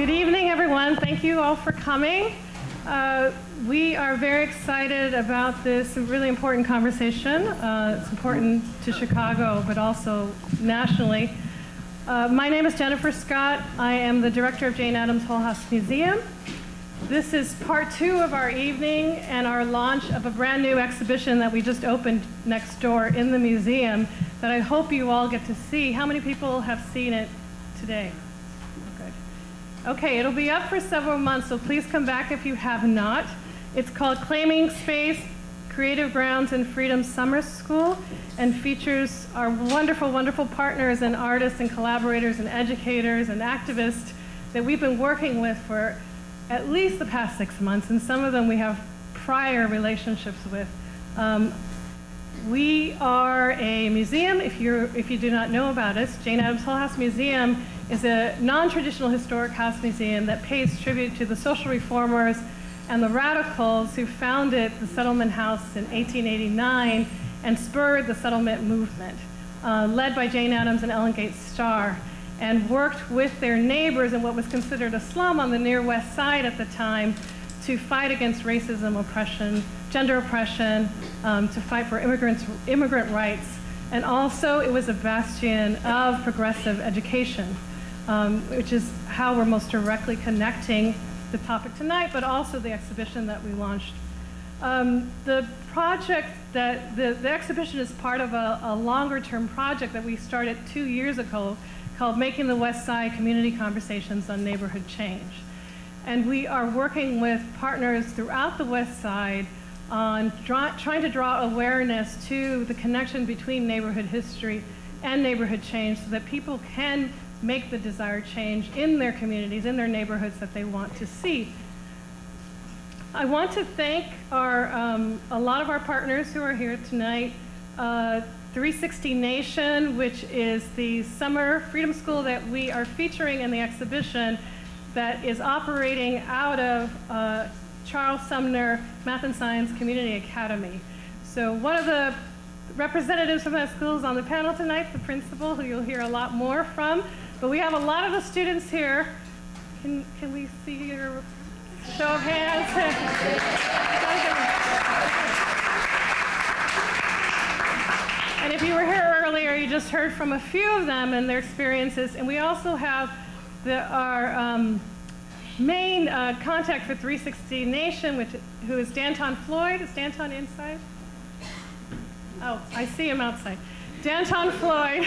Good evening, everyone. Thank you all for coming. We are very excited about this really important conversation. It's important to Chicago, but also nationally. My name is Jennifer Scott. I am the director of Jane Addams Hull-House Museum. This is part 2 of our evening and our launch of a brand new exhibition that we just opened next door in the museum that I hope you all get to see. How many people have seen it today? Good. Okay, it'll be up for several months, so please come back if you have not. It's called Claiming Space, Creative Grounds and Freedom Summer School, and features our wonderful, wonderful partners and artists and collaborators and educators and activists that we've been working with for at least the past 6 months, and some of them we have prior relationships with. We are a museum. If you do not know about us, Jane Addams Hull-House Museum is a non-traditional historic house museum that pays tribute to the social reformers and the radicals who founded the Settlement House in 1889 and spurred the settlement movement, led by Jane Addams and Ellen Gates Starr, and worked with their neighbors in what was considered a slum on the near west side at the time to fight against racism, oppression, gender oppression, to fight for immigrant rights. And also it was a bastion of progressive education, which is how we're most directly connecting the topic tonight, but also the exhibition that we launched. The project that the exhibition is part of a longer term project that we started 2 years ago called Making the West Side Community Conversations on Neighborhood Change. And we are working with partners throughout the West Side on trying to draw awareness to the connection between neighborhood history and neighborhood change so that people can make the desired change in their communities, in their neighborhoods that they want to see. I want to thank a lot of our partners who are here tonight. 360 Nation, which is the summer freedom school that we are featuring in the exhibition that is operating out of Charles Sumner Math and Science Community Academy. So one of the representatives from that school is on the panel tonight, the principal, who you'll hear a lot more from. But we have a lot of the students here. Can we see your show of hands? And if you were here earlier, you just heard from a few of them and their experiences. And we also have our main contact for 360 Nation, who is Danton Floyd. Is Danton inside? Oh, I see him outside. Danton Floyd,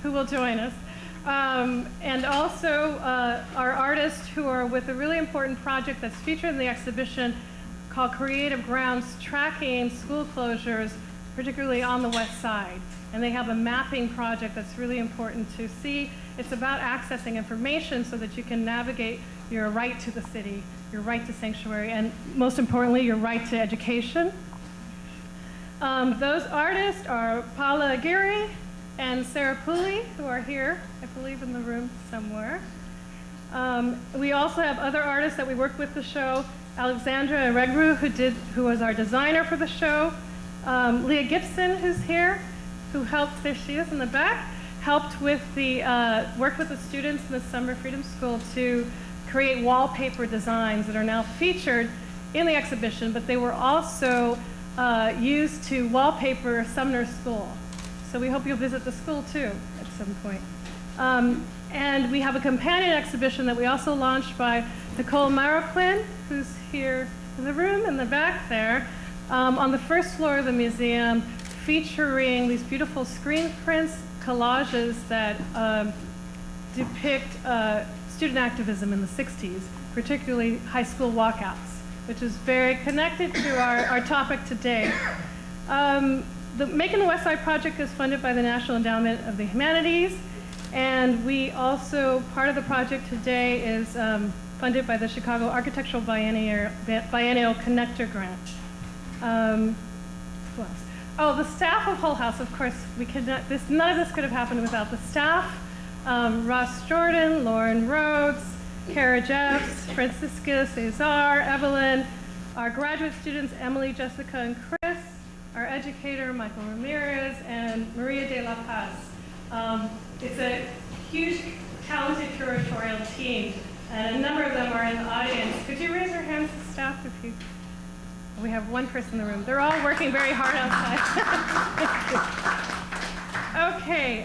who will join us. And also our artists who are with a really important project that's featured in the exhibition called Creative Grounds, tracking school closures, particularly on the west side. And they have a mapping project that's really important to see. It's about accessing information so that you can navigate your right to the city, your right to sanctuary, and most importantly, your right to education. Those artists are Paula Aguirre and Sarah Pooley, who are here, I believe, in the room somewhere. We also have other artists that we worked with the show. Alexandra Regru, who was our designer for the show. Leah Gibson, who's here, who helped, there she is in the back, helped with worked with the students in the Summer Freedom School to create wallpaper designs that are now featured in the exhibition, but they were also used to wallpaper Sumner School. So we hope you'll visit the school too at some point. And we have a companion exhibition that we also launched by Nicole Marroquin, who's here in the room in the back there, on the first floor of the museum, featuring these beautiful screen prints, collages that depict student activism in the 60s, particularly high school walkouts, which is very connected to our topic today. The Making the West Side project is funded by the National Endowment of the Humanities, and we also, part of the project today is funded by the Chicago Architectural Biennial Connector Grant. Who else? Oh, the staff of Hull-House, of course, none of this could have happened without the staff. Ross Jordan, Lauren Rhodes, Kara Jeffs, Francisca Cesar, Evelyn, our graduate students, Emily, Jessica, and Chris, our educator, Michael Ramirez, and Maria de la Paz. It's a huge, talented curatorial team and a number of them are in the audience. Could you raise your hands, staff, if you... We have one person in the room. They're all working very hard outside. Okay,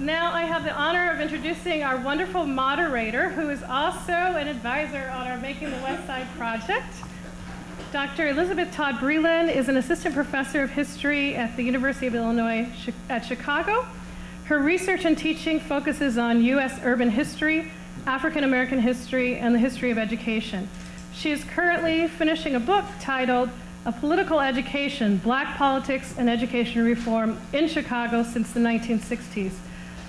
now I have the honor of introducing our wonderful moderator, who is also an advisor on our Making the West Side project. Dr. Elizabeth Todd Breland is an assistant professor of history at the University of Illinois at Chicago. Her research and teaching focuses on U.S. urban history, African American history, and the history of education. She is currently finishing a book titled A Political Education, Black Politics and Education Reform in Chicago Since the 1960s.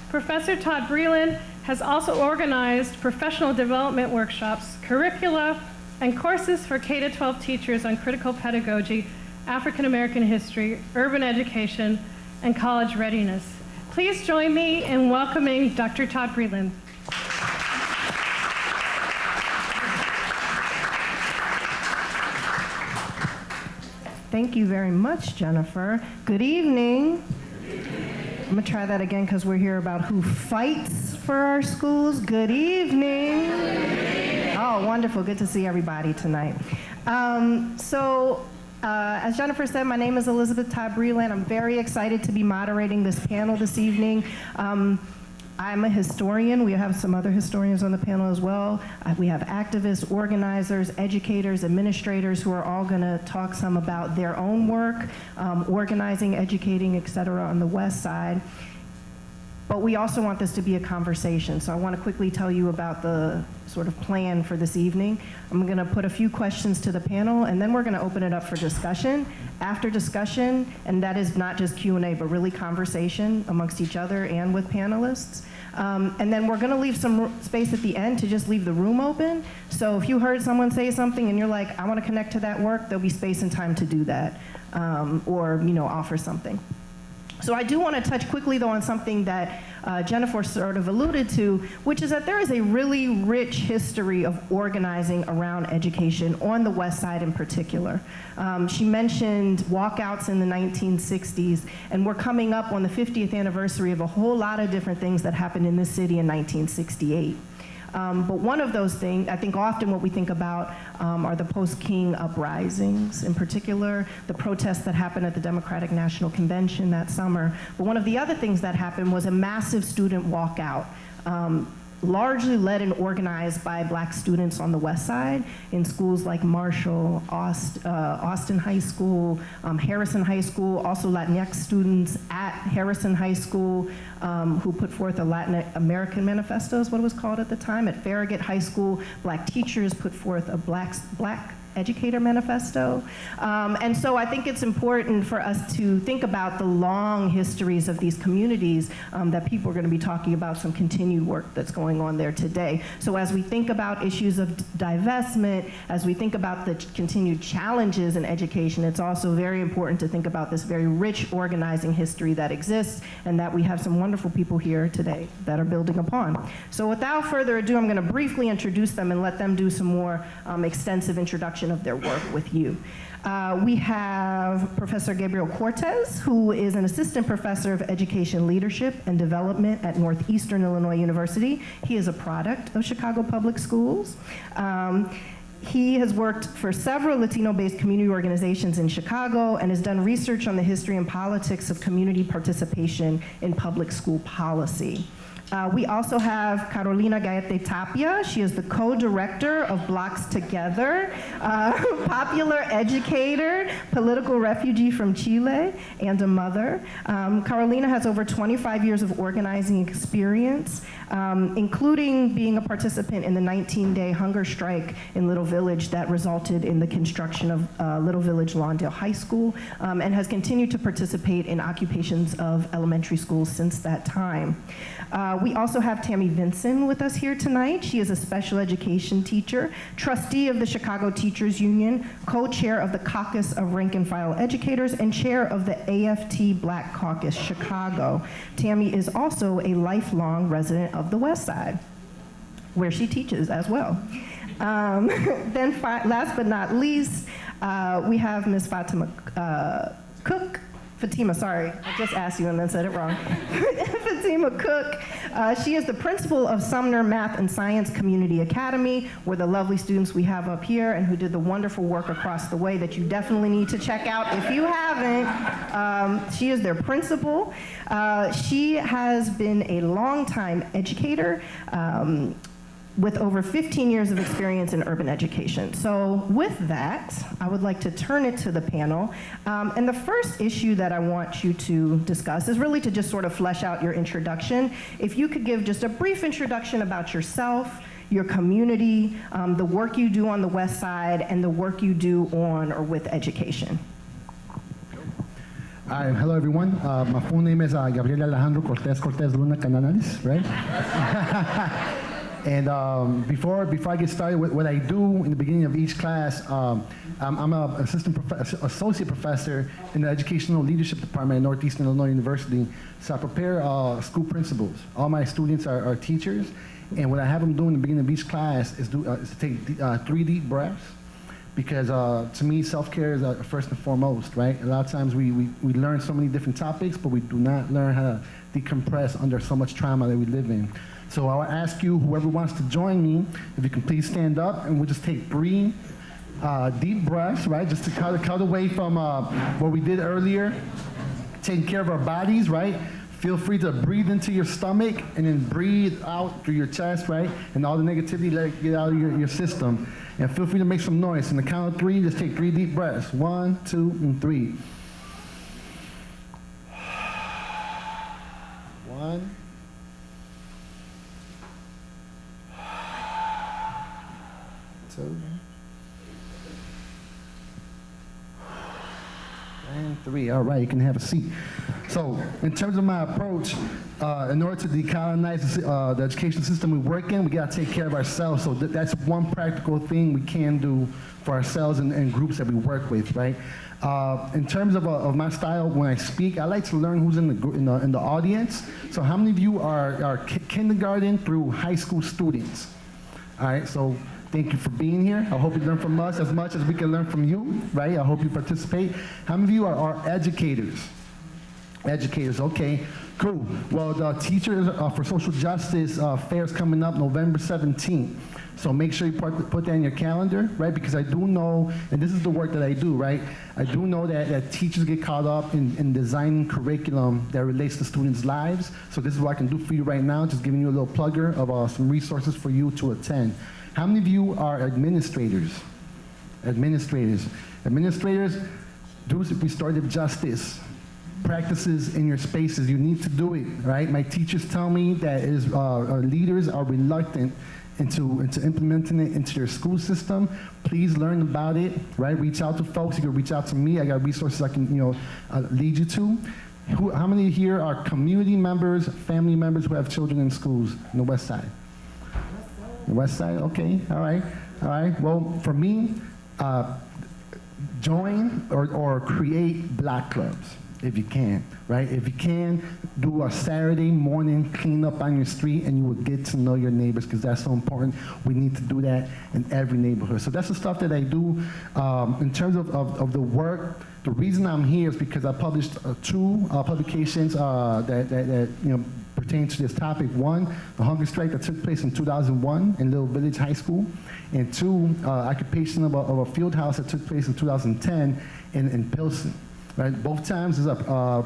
Professor Todd Breland has also organized professional development workshops, curricula, and courses for K-12 teachers on critical pedagogy, African American history, urban education, and college readiness. Please join me in welcoming Dr. Todd Breland. Thank you very much, Jennifer. Good evening. I'm going to try that again because we're here about who fights for our schools. Good evening. Oh, wonderful. Good to see everybody tonight. As Jennifer said, my name is Elizabeth Todd Breland. I'm very excited to be moderating this panel this evening. I'm a historian. We have some other historians on the panel as well. We have activists, organizers, educators, administrators who are all going to talk some about their own work, organizing, educating, et cetera, on the West Side. But we also want this to be a conversation. So I want to quickly tell you about the sort of plan for this evening. I'm going to put a few questions to the panel, and then we're going to open it up for discussion. After discussion, and that is not just Q&A, but really conversation amongst each other and with panelists. And then we're going to leave some space at the end to just leave the room open. So if you heard someone say something and you're like, I want to connect to that work, there'll be space and time to do that, or offer something. So I do want to touch quickly, though, on something that Jennifer sort of alluded to, which is that there is a really rich history of organizing around education on the West Side in particular. She mentioned walkouts in the 1960s, and we're coming up on the 50th anniversary of a whole lot of different things that happened in this city in 1968. But one of those things, I think often what we think about are the post-King uprisings, in particular, the protests that happened at the Democratic National Convention that summer. But one of the other things that happened was a massive student walkout, largely led and organized by Black students on the West Side in schools like Marshall, Austin High School, Harrison High School, also Latinx students at Harrison High School who put forth a Latin American manifesto is what it was called at the time. At Farragut High School, Black teachers put forth a Black Educator Manifesto. And so I think it's important for us to think about the long histories of these communities that people are going to be talking about, some continued work that's going on there today. So as we think about issues of divestment, as we think about the continued challenges in education, it's also very important to think about this very rich organizing history that exists and that we have some wonderful people here today that are building upon. So without further ado, I'm going to briefly introduce them and let them do some more extensive introduction of their work with you. We have Professor Abril Cortez, who is an assistant professor of education leadership and development at Northeastern Illinois University. He is a product of Chicago Public Schools. He has worked for several Latino-based community organizations in Chicago and has done research on the history and politics of community participation in public school policy. We also have Carolina Tapia. She is the co-director of Blocks Together, popular educator, political refugee from Chile, and a mother. Carolina has over 25 years of organizing experience, including being a participant in the 19-day hunger strike in Little Village that resulted in the construction of Little Village Lawndale High School, and has continued to participate in occupations of elementary schools since that time. We also have Tammy Benson with us here tonight. She is a special education teacher, trustee of the Chicago Teachers Union, co-chair of the Caucus of Rank and File Educators, and chair of the AFT Black Caucus Chicago. Tammy is also a lifelong resident of the West Side, where she teaches as well. Last but not least, we have Ms. Fatima Cook, Fatima, sorry, I just asked you and then said it wrong. Fatima Cook. She is the principal of Sumner Math and Science Community Academy, where the lovely students we have up here and who did the wonderful work across the way that you definitely need to check out if you haven't. She is their principal. She has been a longtime educator, with over 15 years of experience in urban education. So with that, I would like to turn it to the panel. And the first issue that I want you to discuss is really to just sort of flesh out your introduction. If you could give just a brief introduction about yourself, your community, the work you do on the West Side, and the work you do on or with education. Hi, hello everyone. My full name is Gabriel Alejandro Cortez Luna Canales, right? And before I get started, what I do in the beginning of each class, I'm an associate professor in the Educational Leadership Department at Northeastern Illinois University. So I prepare school principals. All my students are teachers, and what I have them do in the beginning of each class is to take 3 deep breaths, because to me, self-care is first and foremost, right? A lot of times we learn so many different topics, but we do not learn how to decompress under so much trauma that we live in. So I'll ask you, whoever wants to join me, if you can please stand up, and we'll just take 3 deep breaths, right? Just to cut away from what we did earlier, taking care of our bodies, right? Feel free to breathe into your stomach and then breathe out through your chest, right? And all the negativity, let it get out of your system. And feel free to make some noise. On the count of 3, just take 3 deep breaths. 1, 2, and 3. 1. 2. And 3. All right, you can have a seat. So, in terms of my approach, in order to decolonize the education system we work in, we got to take care of ourselves. So that's one practical thing we can do for ourselves and groups that we work with, right? In terms of my style, when I speak, I like to learn who's in the audience. So how many of you are kindergarten through high school students? All right, so thank you for being here. I hope you learn from us as much as we can learn from you, right? I hope you participate. How many of you are educators? Educators, okay, cool. Well, the Teachers for Social Justice fair is coming up November 17th. So make sure you put that in your calendar, right? Because I do know, and this is the work that I do, right? I do know that teachers get caught up in designing curriculum that relates to students' lives. So this is what I can do for you right now, just giving you a little plugger of some resources for you to attend. How many of you are administrators? Administrators. Administrators do restorative justice practices in your spaces. You need to do it, right? My teachers tell me that our leaders are reluctant into implementing it into your school system. Please learn about it, right? Reach out to folks. You can reach out to me. I got resources I can, lead you to. How many here are community members, family members who have children in schools on the West Side? The West Side, okay, all right. Well, for me, join or create block clubs. If you can, right? If you can, do a Saturday morning cleanup on your street, and you will get to know your neighbors, because that's so important. We need to do that in every neighborhood. So that's the stuff that I do. In terms of the work, the reason I'm here is because I published 2 publications that pertain to this topic. 1, the hunger strike that took place in 2001 in Little Village High School, and 2, occupation of a field house that took place in 2010 in Pilsen. Right, both times is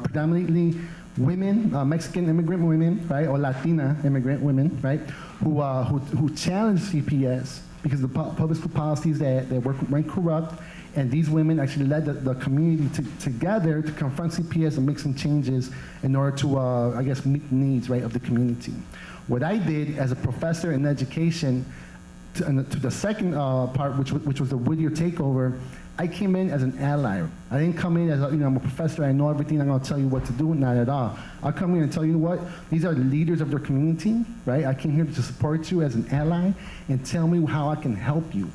predominantly women, Mexican immigrant women, right, or Latina immigrant women, right, who challenged CPS because the public school policies that were corrupt, and these women actually led the community together to confront CPS and make some changes in order to, meet the needs, right, of the community. What I did as a professor in education, to the second part, which was the Whittier takeover, I came in as an ally. I didn't come in as I'm a professor, I know everything, I'm gonna tell you what to do, not at all. I'll come in and tell you what, these are leaders of their community, right? I came here to support you as an ally and tell me how I can help you.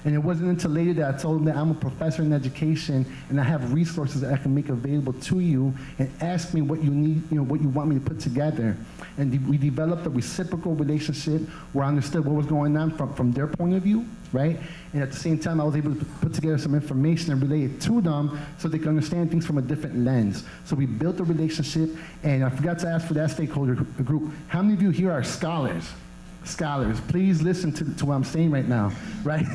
And it wasn't until later that I told them that I'm a professor in education and I have resources that I can make available to you, and ask me what you need, what you want me to put together. And we developed a reciprocal relationship where I understood what was going on from their point of view, right? And at the same time, I was able to put together some information and relay it to them so they can understand things from a different lens. So we built a relationship, and I forgot to ask for that stakeholder group. How many of you here are scholars? Scholars, please listen to what I'm saying right now, right?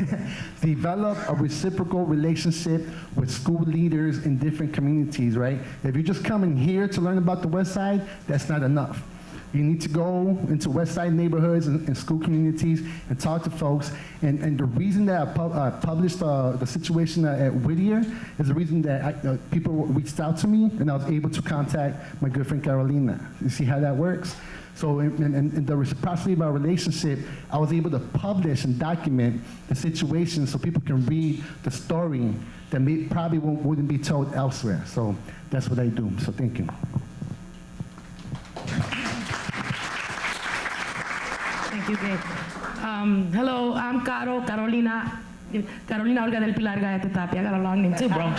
Develop a reciprocal relationship with school leaders in different communities, right? If you're just coming here to learn about the West Side, that's not enough. You need to go into West Side neighborhoods and school communities and talk to folks. And the reason that I published the situation at Whittier is the reason that people reached out to me, and I was able to contact my good friend Carolina. You see how that works? So in the reciprocity of our relationship, I was able to publish and document the situation so people can read the story that probably wouldn't be told elsewhere. So that's what I do. So thank you. Thank you, Gabe. Hello, I'm Caro, Carolina Olga del Pilar Gaeta Tapia. I got a long name too, bro.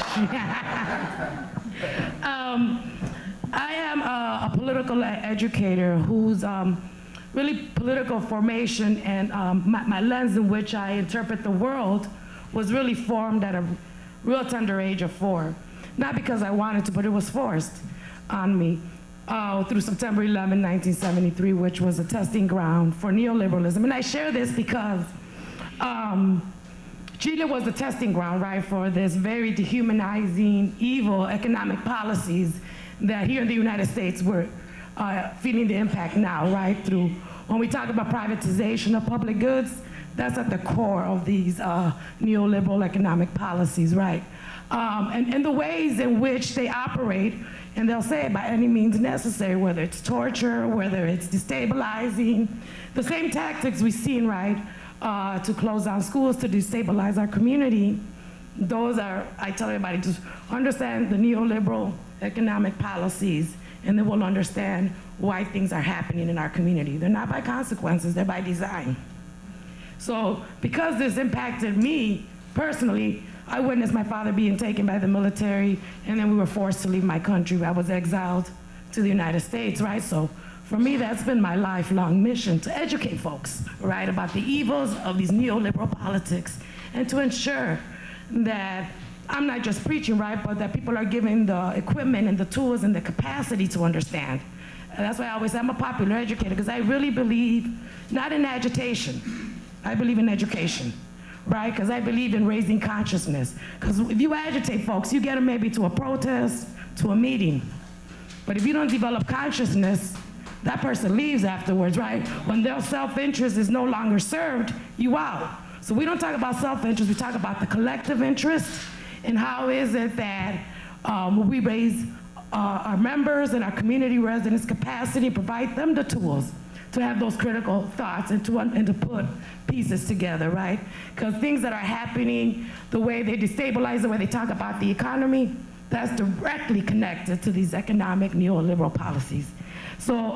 I am a political educator whose really political formation and my lens in which I interpret the world was really formed at a real tender age of 4. Not because I wanted to, but it was forced on me. Through September 11, 1973, which was a testing ground for neoliberalism. And I share this because Chile was the testing ground, right, for this very dehumanizing, evil economic policies that here in the United States we're feeling the impact now, right, through, when we talk about privatization of public goods, that's at the core of these neoliberal economic policies, right? And the ways in which they operate, and they'll say by any means necessary, whether it's torture, whether it's destabilizing, the same tactics we've seen, right, to close down schools, to destabilize our community. Those are, I tell everybody, just understand the neoliberal economic policies, and then we'll understand why things are happening in our community. They're not by consequences, they're by design. So because this impacted me personally, I witnessed my father being taken by the military, and then we were forced to leave my country. I was exiled to the United States, right? So for me, that's been my lifelong mission, to educate folks, right, about the evils of these neoliberal politics, and to ensure that I'm not just preaching, right, but that people are given the equipment and the tools and the capacity to understand. And that's why I always say I'm a popular educator, because I really believe not in agitation, I believe in education. Right, because I believe in raising consciousness. Because if you agitate folks, you get them maybe to a protest, to a meeting. But if you don't develop consciousness, that person leaves afterwards, right? When their self-interest is no longer served, you out. So we don't talk about self-interest, we talk about the collective interest, and how is it that we raise our members and our community residents' capacity, provide them the tools to have those critical thoughts and to put pieces together, right? Because things that are happening, the way they destabilize, the way they talk about the economy, that's directly connected to these economic neoliberal policies. So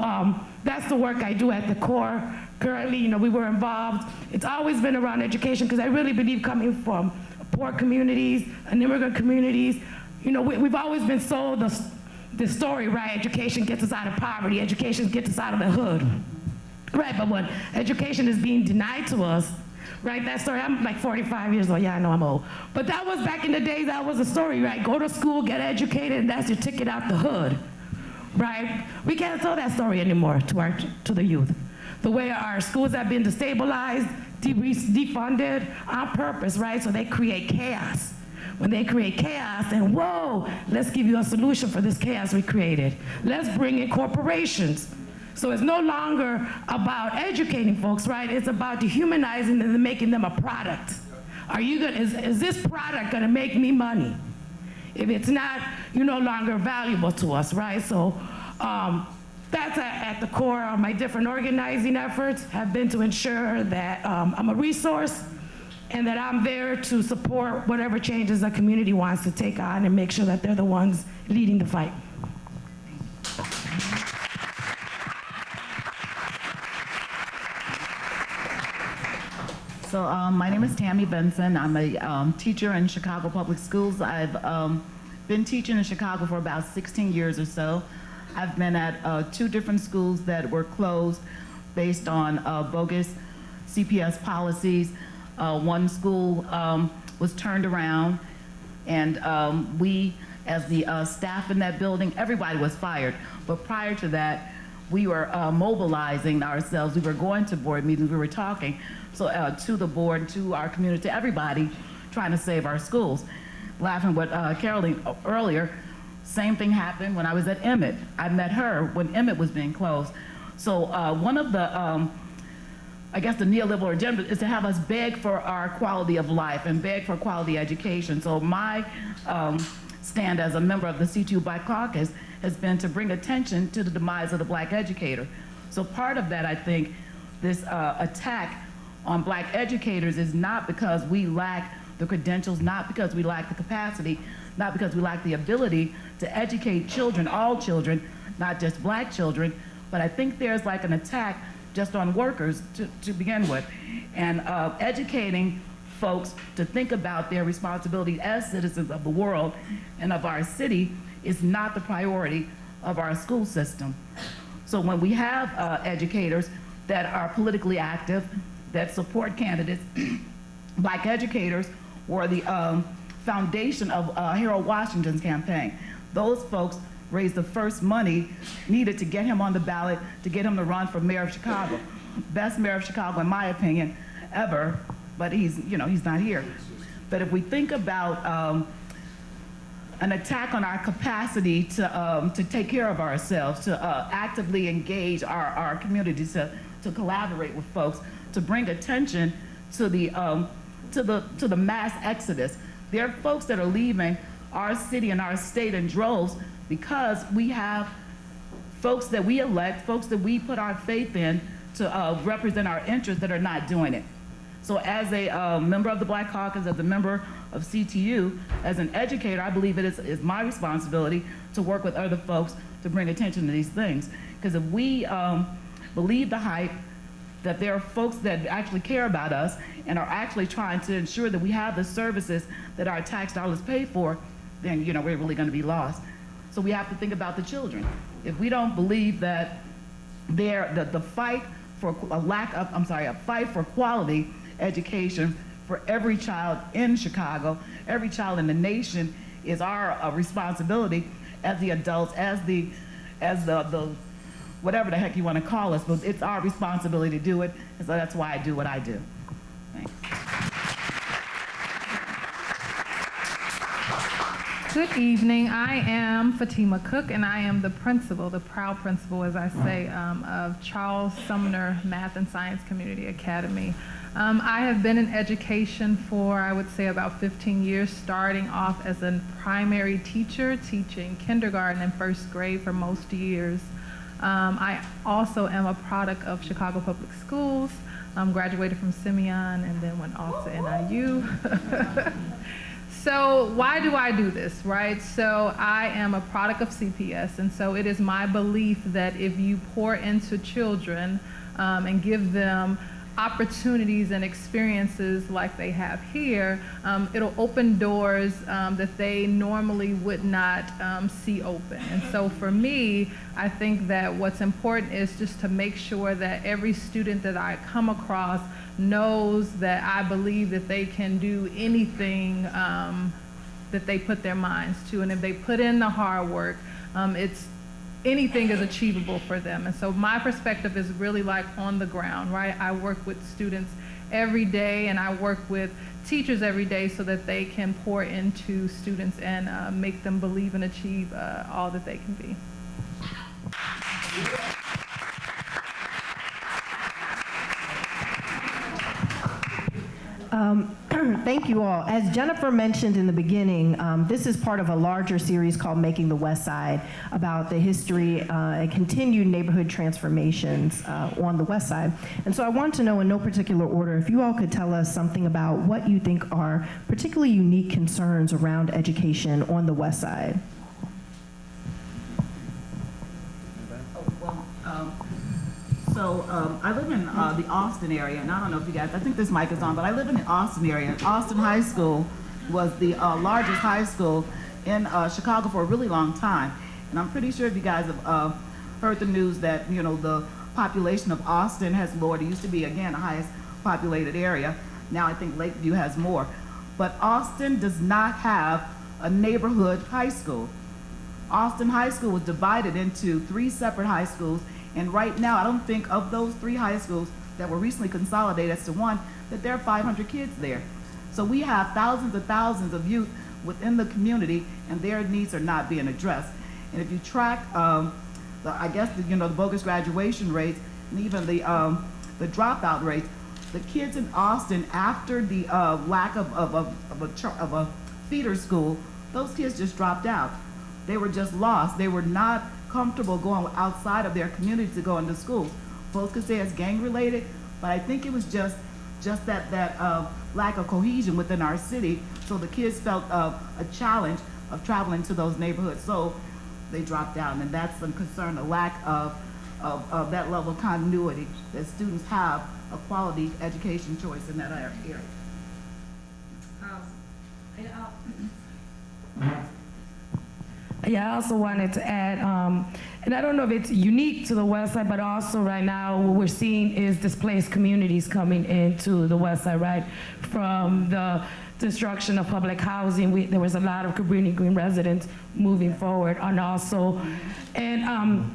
that's the work I do at the core. Currently, we were involved. It's always been around education, because I really believe coming from poor communities and immigrant communities, we've always been sold the story, right? Education gets us out of poverty. Education gets us out of the hood. Right, but when education is being denied to us, right, that story, I'm like 45 years old, yeah, I know I'm old. But that was back in the days, that was a story, right? Go to school, get educated, and that's your ticket out the hood, right? We can't tell that story anymore to the youth. The way our schools have been destabilized, defunded on purpose, right? So they create chaos. When they create chaos, then whoa, let's give you a solution for this chaos we created. Let's bring in corporations. So it's no longer about educating folks, right? It's about dehumanizing them and making them a product. Is this product gonna make me money? If it's not, you're no longer valuable to us, right? So that's at the core of my different organizing efforts, have been to ensure that I'm a resource and that I'm there to support whatever changes the community wants to take on and make sure that they're the ones leading the fight. So my name is Tammy Benson. I'm a teacher in Chicago Public Schools. I've been teaching in Chicago for about 16 years or so. I've been at 2 different schools that were closed based on bogus CPS policies. One school was turned around, and we, as the staff in that building, everybody was fired. But prior to that, we were mobilizing ourselves. We were going to board meetings. We were talking to the board, to our community, to everybody, trying to save our schools. Laughing with Caroline earlier, same thing happened when I was at Emmett. I met her when Emmett was being closed. So one of the, I guess the neoliberal agenda is to have us beg for our quality of life and beg for quality education. So my stand as a member of the C2 Black Caucus has been to bring attention to the demise of the Black educator. So part of that, I think, this attack on Black educators is not because we lack the credentials, not because we lack the capacity, not because we lack the ability to educate children, all children, not just Black children, but I think there's like an attack just on workers to begin with. And educating folks to think about their responsibility as citizens of the world and of our city is not the priority of our school system. So when we have educators that are politically active, that support candidates, Black educators were the foundation of Harold Washington's campaign. Those folks raised the first money needed to get him on the ballot, to get him to run for mayor of Chicago. Best mayor of Chicago, in my opinion, ever, but he's not here. But if we think about an attack on our capacity to take care of ourselves, to actively engage our communities, to collaborate with folks, to bring attention to the mass exodus. There are folks that are leaving our city and our state in droves because we have folks that we elect, folks that we put our faith in to represent our interests that are not doing it. So as a member of the Black Caucus, as a member of CTU, as an educator, I believe it is my responsibility to work with other folks to bring attention to these things. Because if we believe the hype, that there are folks that actually care about us and are actually trying to ensure that we have the services that our tax dollars pay for, then we're really going to be lost. So we have to think about the children. If we don't believe that the fight for a fight for quality education for every child in Chicago, every child in the nation is our responsibility as the adults, as the whatever the heck you want to call us, but it's our responsibility to do it, and so that's why I do what I do. Thanks. Good evening. I am Fatima Cook, and I am the principal, the proud principal, as I say, of Charles Sumner Math and Science Community Academy. I have been in education for, I would say, about 15 years, starting off as a primary teacher, teaching kindergarten and first grade for most years. I also am a product of Chicago Public Schools, graduated from Simeon and then went off to NIU. So why do I do this, right? So I am a product of CPS, and so it is my belief that if you pour into children and give them opportunities and experiences like they have here, it'll open doors that they normally would not see open. And so for me, I think that what's important is just to make sure that every student that I come across knows that I believe that they can do anything that they put their minds to. And if they put in the hard work, anything is achievable for them. And so my perspective is really like on the ground, right? I work with students every day, and I work with teachers every day so that they can pour into students and make them believe and achieve all that they can be. Thank you all. As Jennifer mentioned in the beginning, this is part of a larger series called Making the West Side, about the history and continued neighborhood transformations on the West Side. And so I want to know, in no particular order, if you all could tell us something about what you think are particularly unique concerns around education on the West Side. So I live in the Austin area, and I don't know if you guys, I think this mic is on, but I live in the Austin area. Austin High School was the largest high school in Chicago for a really long time. And I'm pretty sure if you guys have heard the news that, you know, the population of Austin has lowered. It used to be, again, the highest populated area. Now I think Lakeview has more. But Austin does not have a neighborhood high school. Austin High School was divided into 3 separate high schools, and right now I don't think of those 3 high schools that were recently consolidated as to one, that there are 500 kids there. So we have thousands of youth within the community, and their needs are not being addressed. And if you track, I guess, the bogus graduation rates, and even the dropout rates, the kids in Austin, after the lack of a feeder school, those kids just dropped out. They were just lost. They were not comfortable going outside of their community to go into school. Folks could say it's gang related, but I think it was just that lack of cohesion within our city. So the kids felt a challenge of traveling to those neighborhoods. So they dropped out, and that's some concern, a lack of that level of continuity, that students have a quality education choice in that area. Yeah, I also wanted to add, and I don't know if it's unique to the West Side, but also right now what we're seeing is displaced communities coming into the West Side, right? From the destruction of public housing, there was a lot of Cabrini Green residents moving forward, and also, and I'm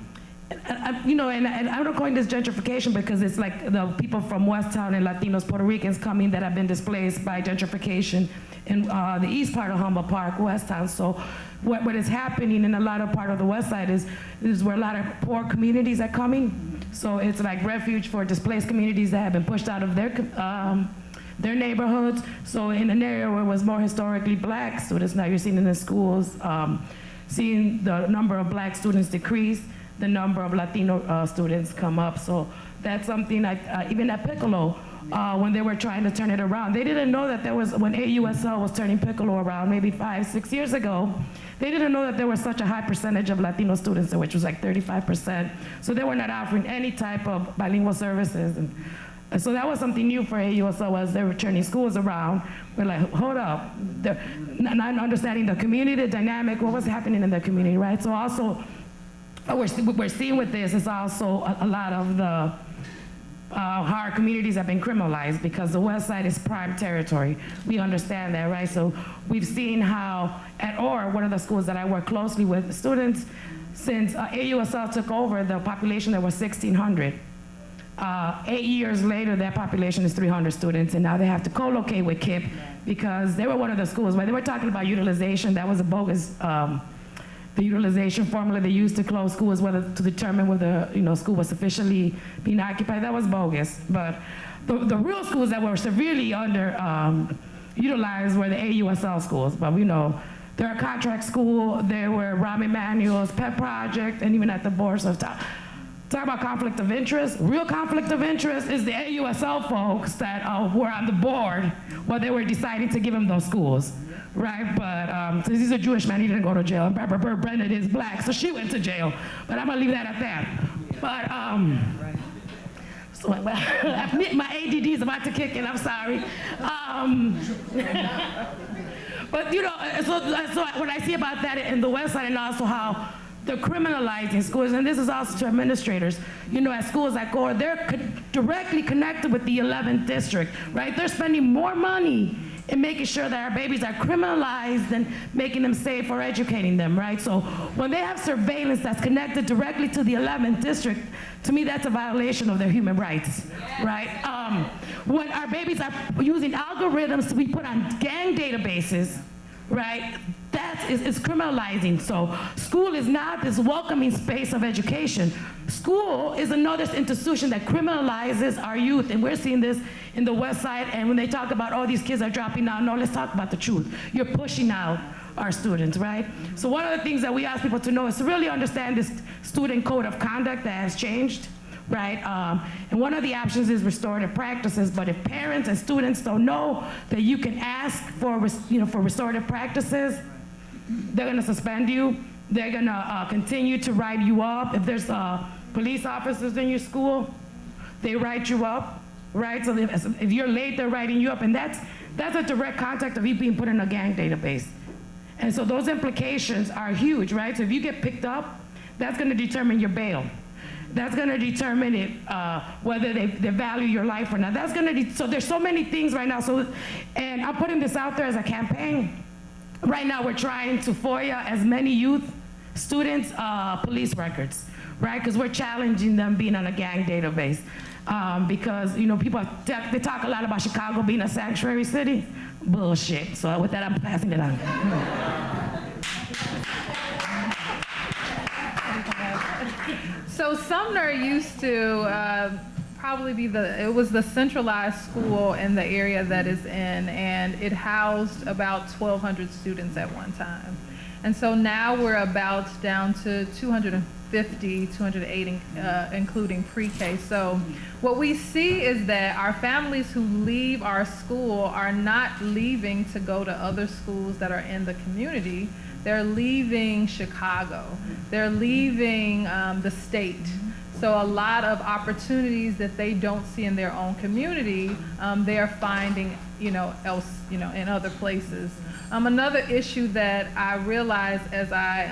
not calling this gentrification because it's like the people from West Town and Latinos, Puerto Ricans coming that have been displaced by gentrification in the east part of Humboldt Park, West Town. So what is happening in a lot of part of the West Side is where a lot of poor communities are coming. So it's like refuge for displaced communities that have been pushed out of their neighborhoods. So in an area where it was more historically black students, now you're seeing in the schools, seeing the number of black students decrease, the number of Latino students come up. So that's something like, even at Piccolo, when they were trying to turn it around, they didn't know that there was, when AUSL was turning Piccolo around maybe 5-6 years ago, they didn't know that there was such a high percentage of Latino students there, which was like 35%. So they were not offering any type of bilingual services. And so that was something new for AUSL as they were turning schools around. We're like, hold up, not understanding the community, the dynamic, what was happening in the community, right? So also, what we're seeing with this is also a lot of the how our communities have been criminalized because the West Side is prime territory. We understand that, right? So we've seen how at OR, one of the schools that I work closely with, students, since AUSL took over, the population there was 1,600. 8 years later, that population is 300 students, and now they have to co-locate with KIPP because they were one of the schools where they were talking about utilization. That was a bogus the utilization formula they used to close schools, whether to determine whether school was sufficiently being occupied. That was bogus. But the real schools that were severely under utilized were the AUSL schools. But we know they're a contract school. There were Rahm Emanuel's pet project, and even at the board. So talk about conflict of interest. Real conflict of interest is the AUSL folks that were on the board while they were deciding to give them those schools. Right, but since he's a Jewish man, he didn't go to jail. And Barbara Brennan is black, so she went to jail. But I'm gonna leave that at that. But so my ADD is about to kick in. I'm sorry. But so what I see about that in the West Side, and also how they're criminalizing schools, and this is also to administrators. At schools like OR, they're directly connected with the 11th district, right? They're spending more money in making sure that our babies are criminalized and making them safe or educating them, right? So when they have surveillance that's connected directly to the 11th district, to me that's a violation of their human rights, right? When our babies are using algorithms to be put on gang databases, right? That is criminalizing. So school is not this welcoming space of education. School is another institution that criminalizes our youth, and we're seeing this in the West Side. And when they talk about, oh, these kids are dropping out, no, let's talk about the truth. You're pushing out our students, right? So one of the things that we ask people to know is to really understand this student code of conduct that has changed, right? And one of the options is restorative practices, but if parents and students don't know that you can ask for, for restorative practices, they're gonna suspend you. They're gonna continue to write you up. If there's police officers in your school, they write you up, right? So if you're late, they're writing you up, and that's a direct contact of you being put in a gang database. And so those implications are huge, right? So if you get picked up, that's gonna determine your bail. That's gonna determine it, whether they value your life or not. That's gonna, so there's so many things right now. So, and I'm putting this out there as a campaign. Right now we're trying to FOIA as many youth, students, police records, right? Because we're challenging them being on a gang database. Because, you know, people, they talk a lot about Chicago being a sanctuary city. Bullshit. So with that, I'm passing it on. So Sumner used to probably be it was the centralized school in the area that is in, and it housed about 1,200 students at one time. And so now we're about down to 250, 280, including pre-K. So what we see is that our families who leave our school are not leaving to go to other schools that are in the community. They're leaving Chicago. They're leaving the state. So a lot of opportunities that they don't see in their own community, they are finding, in other places. Another issue that I realized as I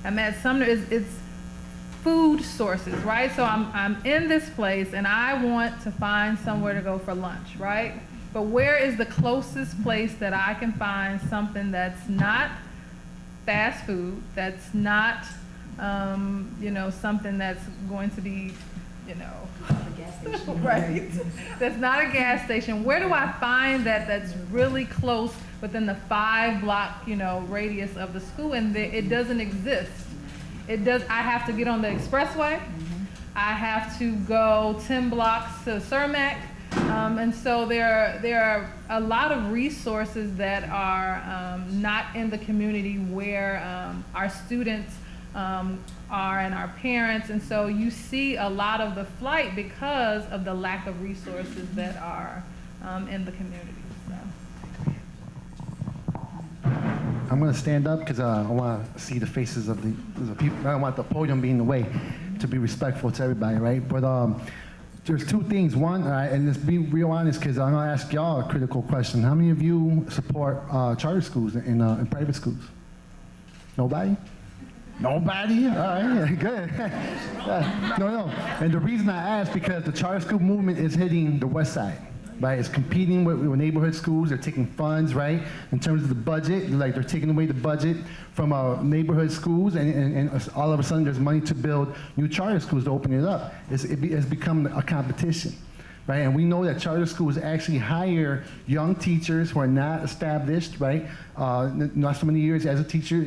am at Sumner is it's food sources, right? So I'm in this place and I want to find somewhere to go for lunch, right? But where is the closest place that I can find something that's not fast food, that's not, something that's going to be, right? That's not a gas station. Where do I find that's really close within the 5-block, radius of the school? And it doesn't exist. I have to get on the expressway. I have to go 10 blocks to Cermak. And so there are a lot of resources that are not in the community where our students are and our parents. And so you see a lot of the flight because of the lack of resources that are in the community. So. I'm going to stand up because I want to see the faces of the people. I don't want the podium being in the way, to be respectful to everybody, right? But there's two things. One, and let's be real honest, because I'm going to ask y'all a critical question. How many of you support charter schools and private schools? Nobody? Nobody? All right, good. No. And the reason I ask, because the charter school movement is hitting the west side, right? It's competing with neighborhood schools. They're taking funds, right? In terms of the budget, like they're taking away the budget from neighborhood schools, and all of a sudden there's money to build new charter schools to open it up. It's become a competition, right? And we know that charter schools actually hire young teachers who are not established, right? Not so many years as a teacher.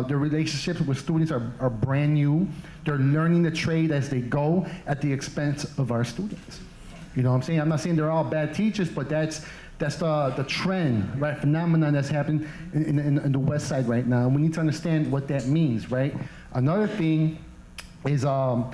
Their relationships with students are brand new. They're learning the trade as they go at the expense of our students. You know what I'm saying? I'm not saying they're all bad teachers, but that's the trend, right? Phenomenon that's happening in the West Side right now. And we need to understand what that means, right? Another thing is the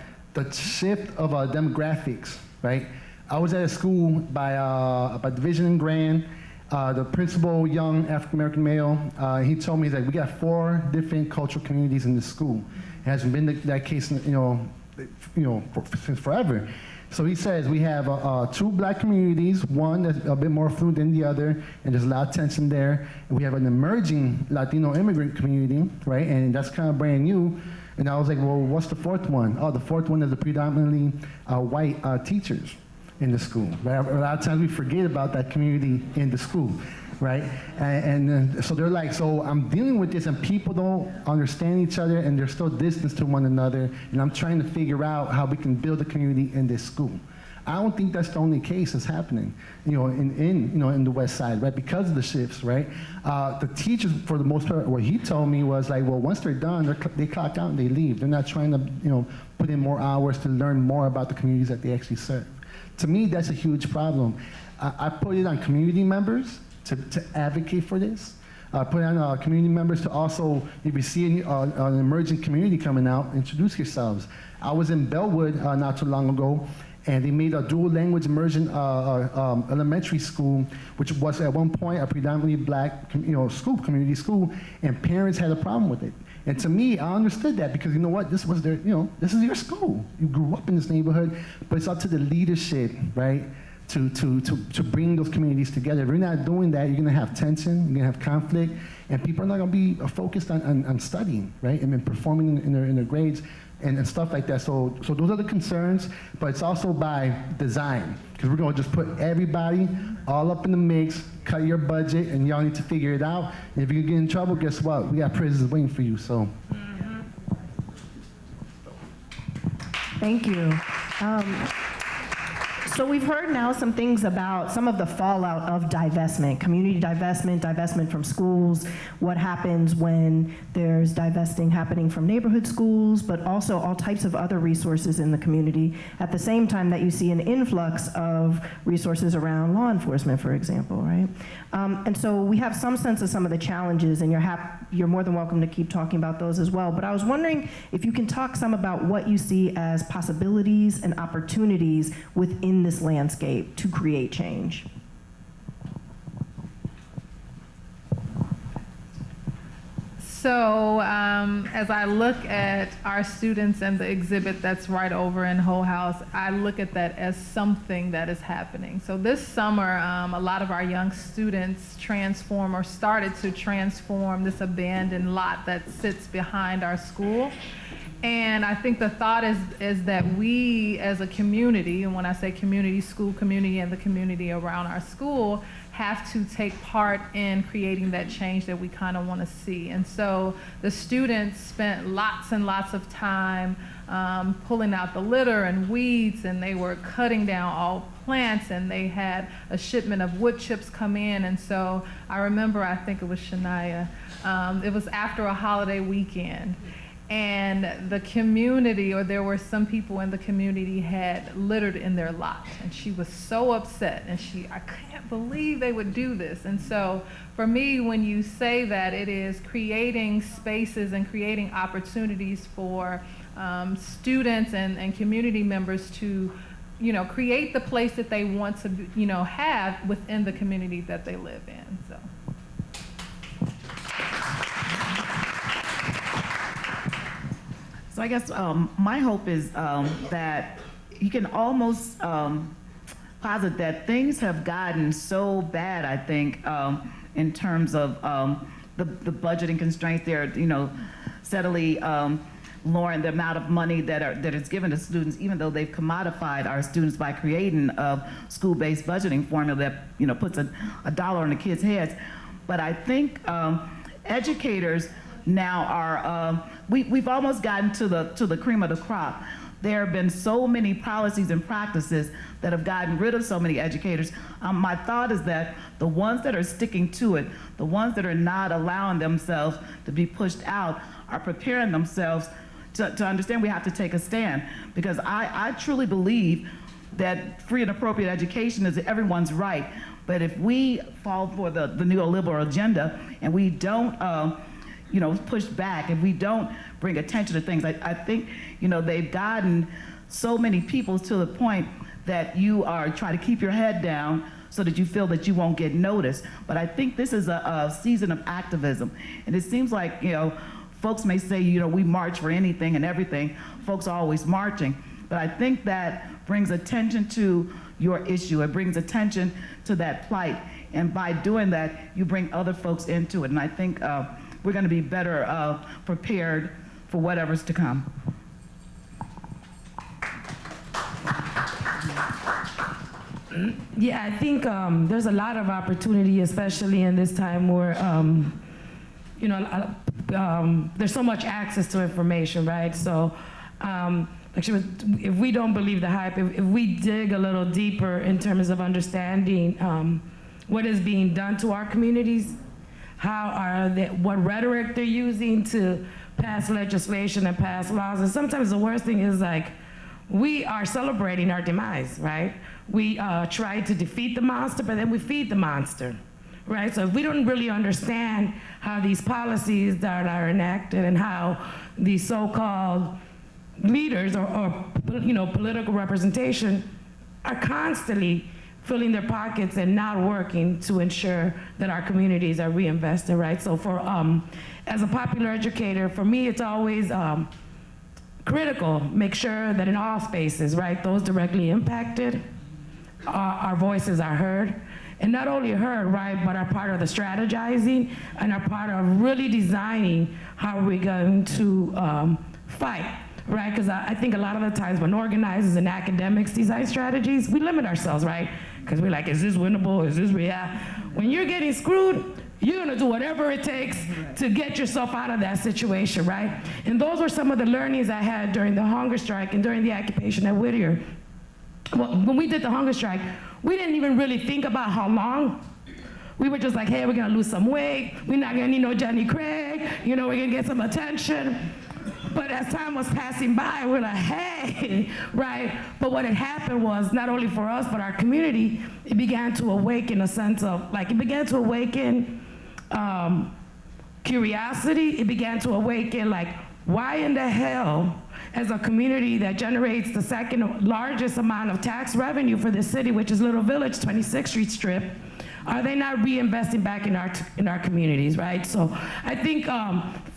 shift of demographics, right? I was at a school by Division and Grand. The principal, young African-American male, he told me that we got 4 different cultural communities in the school. It hasn't been that case, since forever. So he says we have 2 black communities, one that's a bit more affluent than the other, and there's a lot of tension there. And we have an emerging Latino immigrant community, right? And that's kind of brand new. And I was like, well, what's the 4th one? Oh, the 4th one is the predominantly white teachers in the school. Right? A lot of times we forget about that community in the school, right? And so they're like, so I'm dealing with this and people don't understand each other and there's still distance to one another, and I'm trying to figure out how we can build a community in this school. I don't think that's the only case that's happening, in the West Side, right? Because of the shifts, right? The teachers, for the most part, what he told me was like, well, once they're done, they clock out and they leave. They're not trying to, put in more hours to learn more about the communities that they actually serve. To me, that's a huge problem. I put it on community members to advocate for this. Put on community members to also, if you see an emerging community coming out, introduce yourselves. I was in Bellwood not too long ago, and they made a dual language immersion elementary school, which was at one point a predominantly black community school, and parents had a problem with it. And to me, I understood that because you know what? This was their, this is your school. You grew up in this neighborhood, but it's up to the leadership, right, to bring those communities together. If you're not doing that, you're gonna have tension, you're gonna have conflict, and people are not gonna be focused on studying, right, and then performing in their grades and stuff like that. So those are the concerns, but it's also by design, because we're gonna just put everybody all up in the mix, cut your budget, and y'all need to figure it out. And if you get in trouble, guess what? We got prisons waiting for you, so. Thank you. So we've heard now some things about some of the fallout of divestment, community divestment, divestment from schools, what happens when there's divesting happening from neighborhood schools, but also all types of other resources in the community at the same time that you see an influx of resources around law enforcement, for example, right? And so we have some sense of some of the challenges, and you're more than welcome to keep talking about those as well. But I was wondering if you can talk some about what you see as possibilities and opportunities within this landscape to create change. So as I look at our students and the exhibit that's right over in Hull-House, I look at that as something that is happening. So this summer, a lot of our young students transform or started to transform this abandoned lot that sits behind our school. And I think the thought is that we as a community, and when I say community, school community and the community around our school, have to take part in creating that change that we kind of want to see. And so the students spent lots and lots of time pulling out the litter and weeds, and they were cutting down all plants, and they had a shipment of wood chips come in. And so I remember, I think it was Shania, it was after a holiday weekend. And the community, or there were some people in the community, had littered in their lot. And she was so upset, and I can't believe they would do this. And so for me, when you say that, it is creating spaces and creating opportunities for students and community members to, create the place that they want to, have within the community that they live in, so. So I guess my hope is that you can almost posit that things have gotten so bad, I think, in terms of the budgeting constraints. They're, steadily lowering the amount of money that is given to students, even though they've commodified our students by creating a school-based budgeting formula that, puts a dollar on the kids' heads. But I think educators now are, we've almost gotten to the cream of the crop. There have been so many policies and practices that have gotten rid of so many educators. My thought is that the ones that are sticking to it, the ones that are not allowing themselves to be pushed out, are preparing themselves to understand we have to take a stand. Because I truly believe that free and appropriate education is everyone's right. But if we fall for the neoliberal agenda and we don't push back, and we don't bring attention to things, I think, they've gotten so many people to the point that you are trying to keep your head down so that you feel that you won't get noticed. But I think this is a season of activism. And it seems like, folks may say, we march for anything and everything. Folks are always marching. But I think that brings attention to your issue. It brings attention to that plight. And by doing that, you bring other folks into it. And I think we're going to be better prepared for whatever's to come. Yeah, I think there's a lot of opportunity, especially in this time where, there's so much access to information, right? So, if we don't believe the hype, if we dig a little deeper in terms of understanding what is being done to our communities, what rhetoric they're using to pass legislation and pass laws. And sometimes the worst thing is we are celebrating our demise, right? We try to defeat the monster, but then we feed the monster, right? So if we don't really understand how these policies that are enacted and how these so-called leaders or political representation are constantly filling their pockets and not working to ensure that our communities are reinvested, right? So for, as a popular educator, for me, it's always critical, make sure that in all spaces, right, those directly impacted, our voices are heard. And not only heard, right, but are part of the strategizing and are part of really designing how we're going to fight, right? Because I think a lot of the times when organizers and academics design strategies, we limit ourselves, right? Because we're like, is this winnable? Is this real? When you're getting screwed, you're gonna do whatever it takes to get yourself out of that situation, right? And those were some of the learnings I had during the hunger strike and during the occupation at Whittier. Well, when we did the hunger strike, we didn't even really think about how long. We were just like, hey, we're gonna lose some weight. We're not gonna need no Jenny Craig. You know, we're gonna get some attention. But as time was passing by, we're like, hey, right? But what had happened was, not only for us, but our community, it began to awaken a sense of, like, it began to awaken curiosity. It began to awaken, like, why in the hell, as a community that generates the second largest amount of tax revenue for this city, which is Little Village, 26th Street Strip, are they not reinvesting back in our communities, right? So I think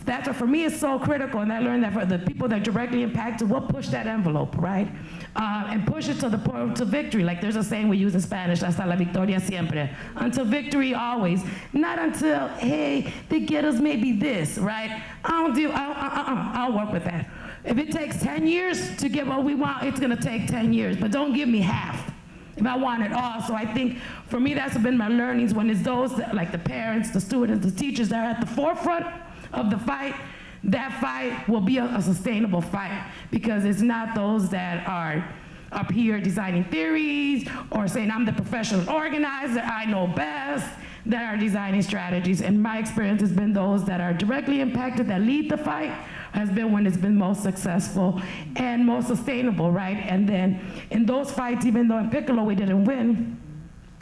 that's what for me is so critical, and I learned that for the people that are directly impacted, we'll push that envelope, right? And push it to the point to victory. Like there's a saying we use in Spanish, hasta la victoria siempre. Until victory always. Not until, hey, they get us maybe this, right? I'll work with that. If it takes 10 years to get what we want, it's gonna take 10 years, but don't give me half if I want it all. So I think for me, that's been my learnings when it's those that, like the parents, the students, the teachers that are at the forefront of the fight, that fight will be a sustainable fight because it's not those that are up here designing theories or saying I'm the professional organizer, I know best, that are designing strategies. And my experience has been those that are directly impacted, that lead the fight, has been when it's been most successful and most sustainable, right? And then in those fights, even though in Piccolo we didn't win,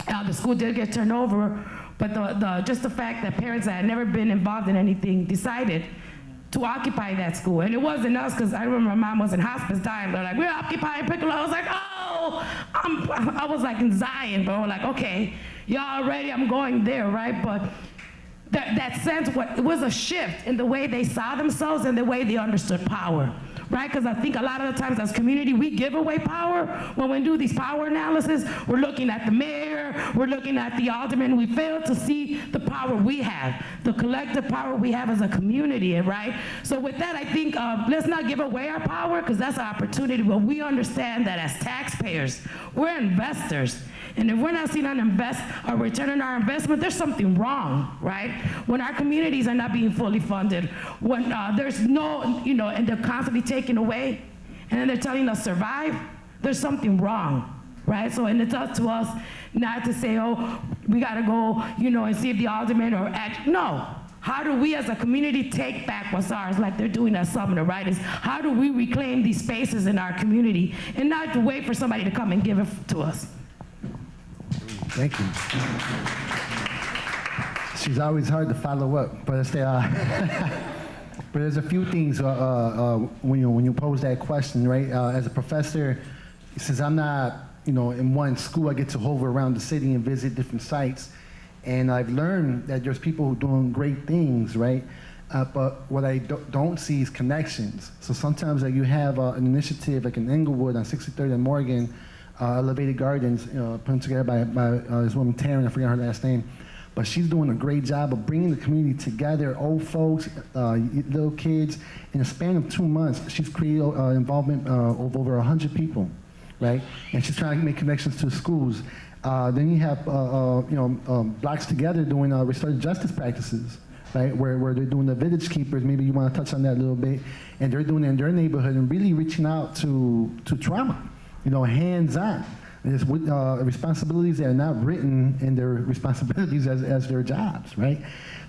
the school did get turned over, but just the fact that parents that had never been involved in anything decided to occupy that school. And it wasn't us, because I remember my mom was in hospice dying, they're like, we're occupying Piccolo. I was like, oh, I was like in Zion, bro, like, okay, y'all ready, I'm going there, right? But that sense, it was a shift in the way they saw themselves and the way they understood power, right? Because I think a lot of the times as community, we give away power. When we do these power analysis, we're looking at the mayor, we're looking at the alderman, we fail to see the power we have, the collective power we have as a community, right? So with that, I think let's not give away our power, because that's an opportunity, but we understand that as taxpayers, we're investors. And if we're not seeing a return on our investment, there's something wrong, right? When our communities are not being fully funded, when there's no, and they're constantly taken away, and then they're telling us survive, there's something wrong, right? So, and it's up to us not to say, oh, we gotta go, and see if the alderman or act. No. How do we as a community take back what's ours, like they're doing at Sumner, right? Is how do we reclaim these spaces in our community and not to wait for somebody to come and give it to us? Thank you. She's always hard to follow up, but but there's a few things when you pose that question, right? As a professor, since I'm not, in one school, I get to hover around the city and visit different sites, and I've learned that there's people who are doing great things, right? But what I don't see is connections. So sometimes you have an initiative like in Englewood on 63rd and Morgan, Elevated Gardens, put together by this woman, Taryn, I forgot her last name. But she's doing a great job of bringing the community together, old folks, little kids. In a span of 2 months, she's created involvement of over 100 people, right? And she's trying to make connections to schools. Then you have, Blacks Together doing restorative justice practices, right? Where they're doing the village keepers. Maybe you want to touch on that a little bit. And they're doing it in their neighborhood and really reaching out to trauma. Hands-on. There's responsibilities that are not written in their responsibilities as their jobs, right?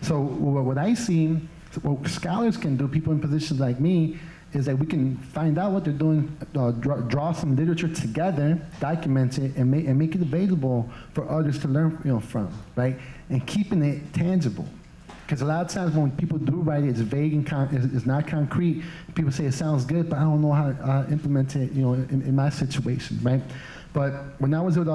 So what I see, what scholars can do, people in positions like me, is that we can find out what they're doing, draw some literature together, document it, and make it available for others to learn from, right? And keeping it tangible. Because a lot of times when people do write it, it's vague and it's not concrete. People say it sounds good, but I don't know how to implement it, in my situation, right? But when I was with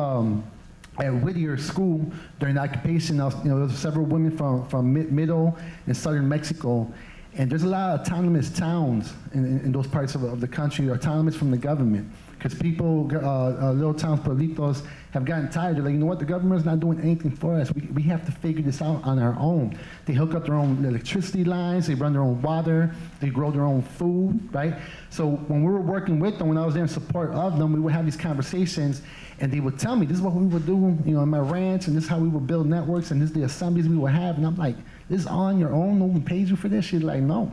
at Whittier School during the occupation. There was several women from middle and southern Mexico, and there's a lot of autonomous towns in those parts of the country, autonomous from the government, because people, little towns, pueblitos, have gotten tired. They're like, you know what, the government's not doing anything for us. We have to figure this out on our own. They hook up their own electricity lines, they run their own water, they grow their own food, right? So when we were working with them, when I was there in support of them, we would have these conversations, and they would tell me, this is what we would do, in my ranch, and this is how we would build networks, and this is the assemblies we would have. And I'm like, this is on your own? No one pays you for this? She's like, no.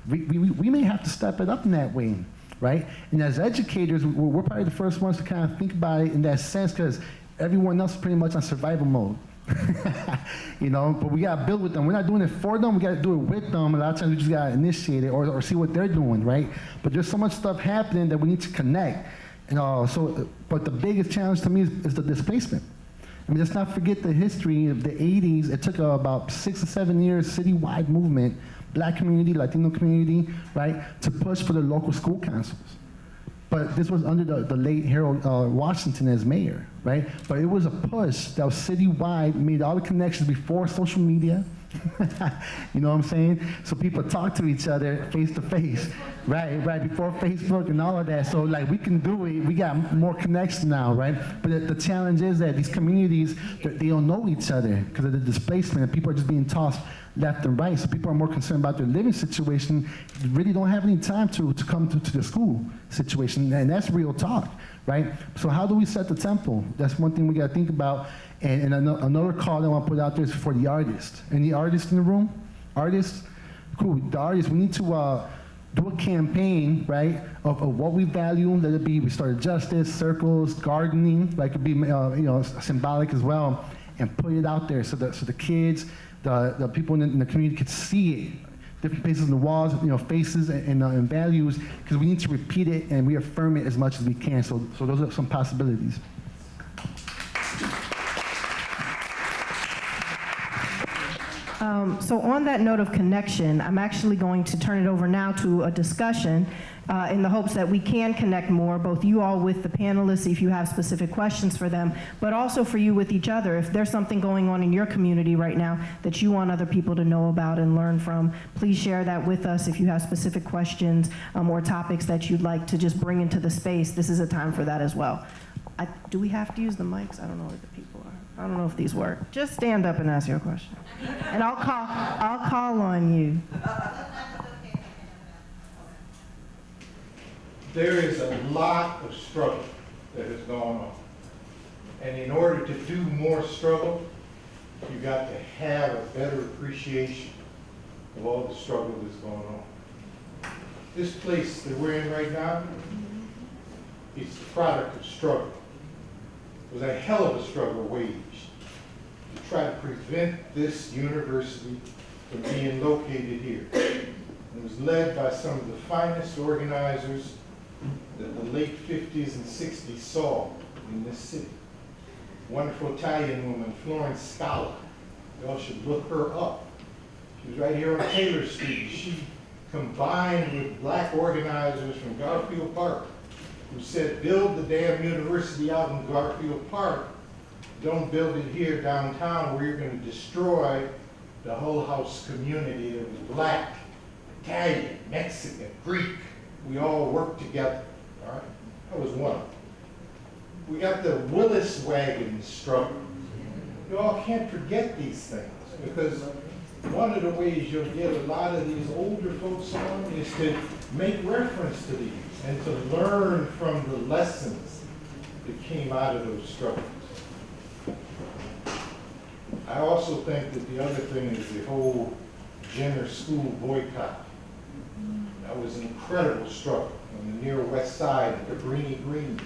We may have to step it up in that way. Right? And as educators, we're probably the first ones to kind of think about it in that sense, because everyone else is pretty much on survival mode. But we got to build with them. We're not doing it for them, we got to do it with them. A lot of times we just got to initiate it or see what they're doing, right? But there's so much stuff happening that we need to connect. But the biggest challenge to me is the displacement. I mean, let's not forget the history of the 80s. It took about 6 or 7 years, citywide movement, Black community, Latino community, right, to push for the local school councils. But this was under the late Harold Washington as mayor, right? But it was a push that was citywide, made all the connections before social media. You know what I'm saying? So people talk to each other face to face, right, before Facebook and all of that. So like we can do it, we got more connection now, right? But the challenge is that these communities, they don't know each other because of the displacement, and people are just being tossed left and right. So people are more concerned about their living situation, really don't have any time to come to the school situation, and that's real talk, right? So how do we set the tempo? That's one thing we got to think about. And another call that I want to put out there is for the artists. Any artists in the room? Artists? Cool. The artists, we need to do a campaign, right, of what we value. Let it be restorative justice, circles, gardening, like it could be symbolic as well, and put it out there so the kids, the people in the community could see it. Different places on the walls, faces and values, because we need to repeat it and reaffirm it as much as we can. So those are some possibilities. So on that note of connection, I'm actually going to turn it over now to a discussion in the hopes that we can connect more, both you all with the panelists if you have specific questions for them, but also for you with each other. If there's something going on in your community right now that you want other people to know about and learn from, please share that with us. If you have specific questions or topics that you'd like to just bring into the space, this is a time for that as well. Do we have to use the mics? I don't know where the people are. I don't know if these work. Just stand up and ask your question. And I'll call on you. There is a lot of struggle that has gone on. And in order to do more struggle, you got to have a better appreciation of all the struggle that's going on. This place that we're in right now, it's the product of struggle. It was a hell of a struggle waged to try to prevent this university from being located here. It was led by some of the finest organizers that the late 50s and 60s saw in this city. Wonderful Italian woman, Florence Scala. You all should look her up. She was right here on Taylor Street. She combined with Black organizers from Garfield Park who said, build the damn university out in Garfield Park. Don't build it here downtown where you're going to destroy the Hull-House community that was Black, Italian, Mexican, Greek. We all worked together, all right? That was one. We got the Willis Wagon struggle. You all can't forget these things, because one of the ways you'll get a lot of these older folks on is to make reference to these and to learn from the lessons that came out of those struggles. I also think that the other thing is the whole Jenner school boycott. That was an incredible struggle on the near west side of Cabrini Green.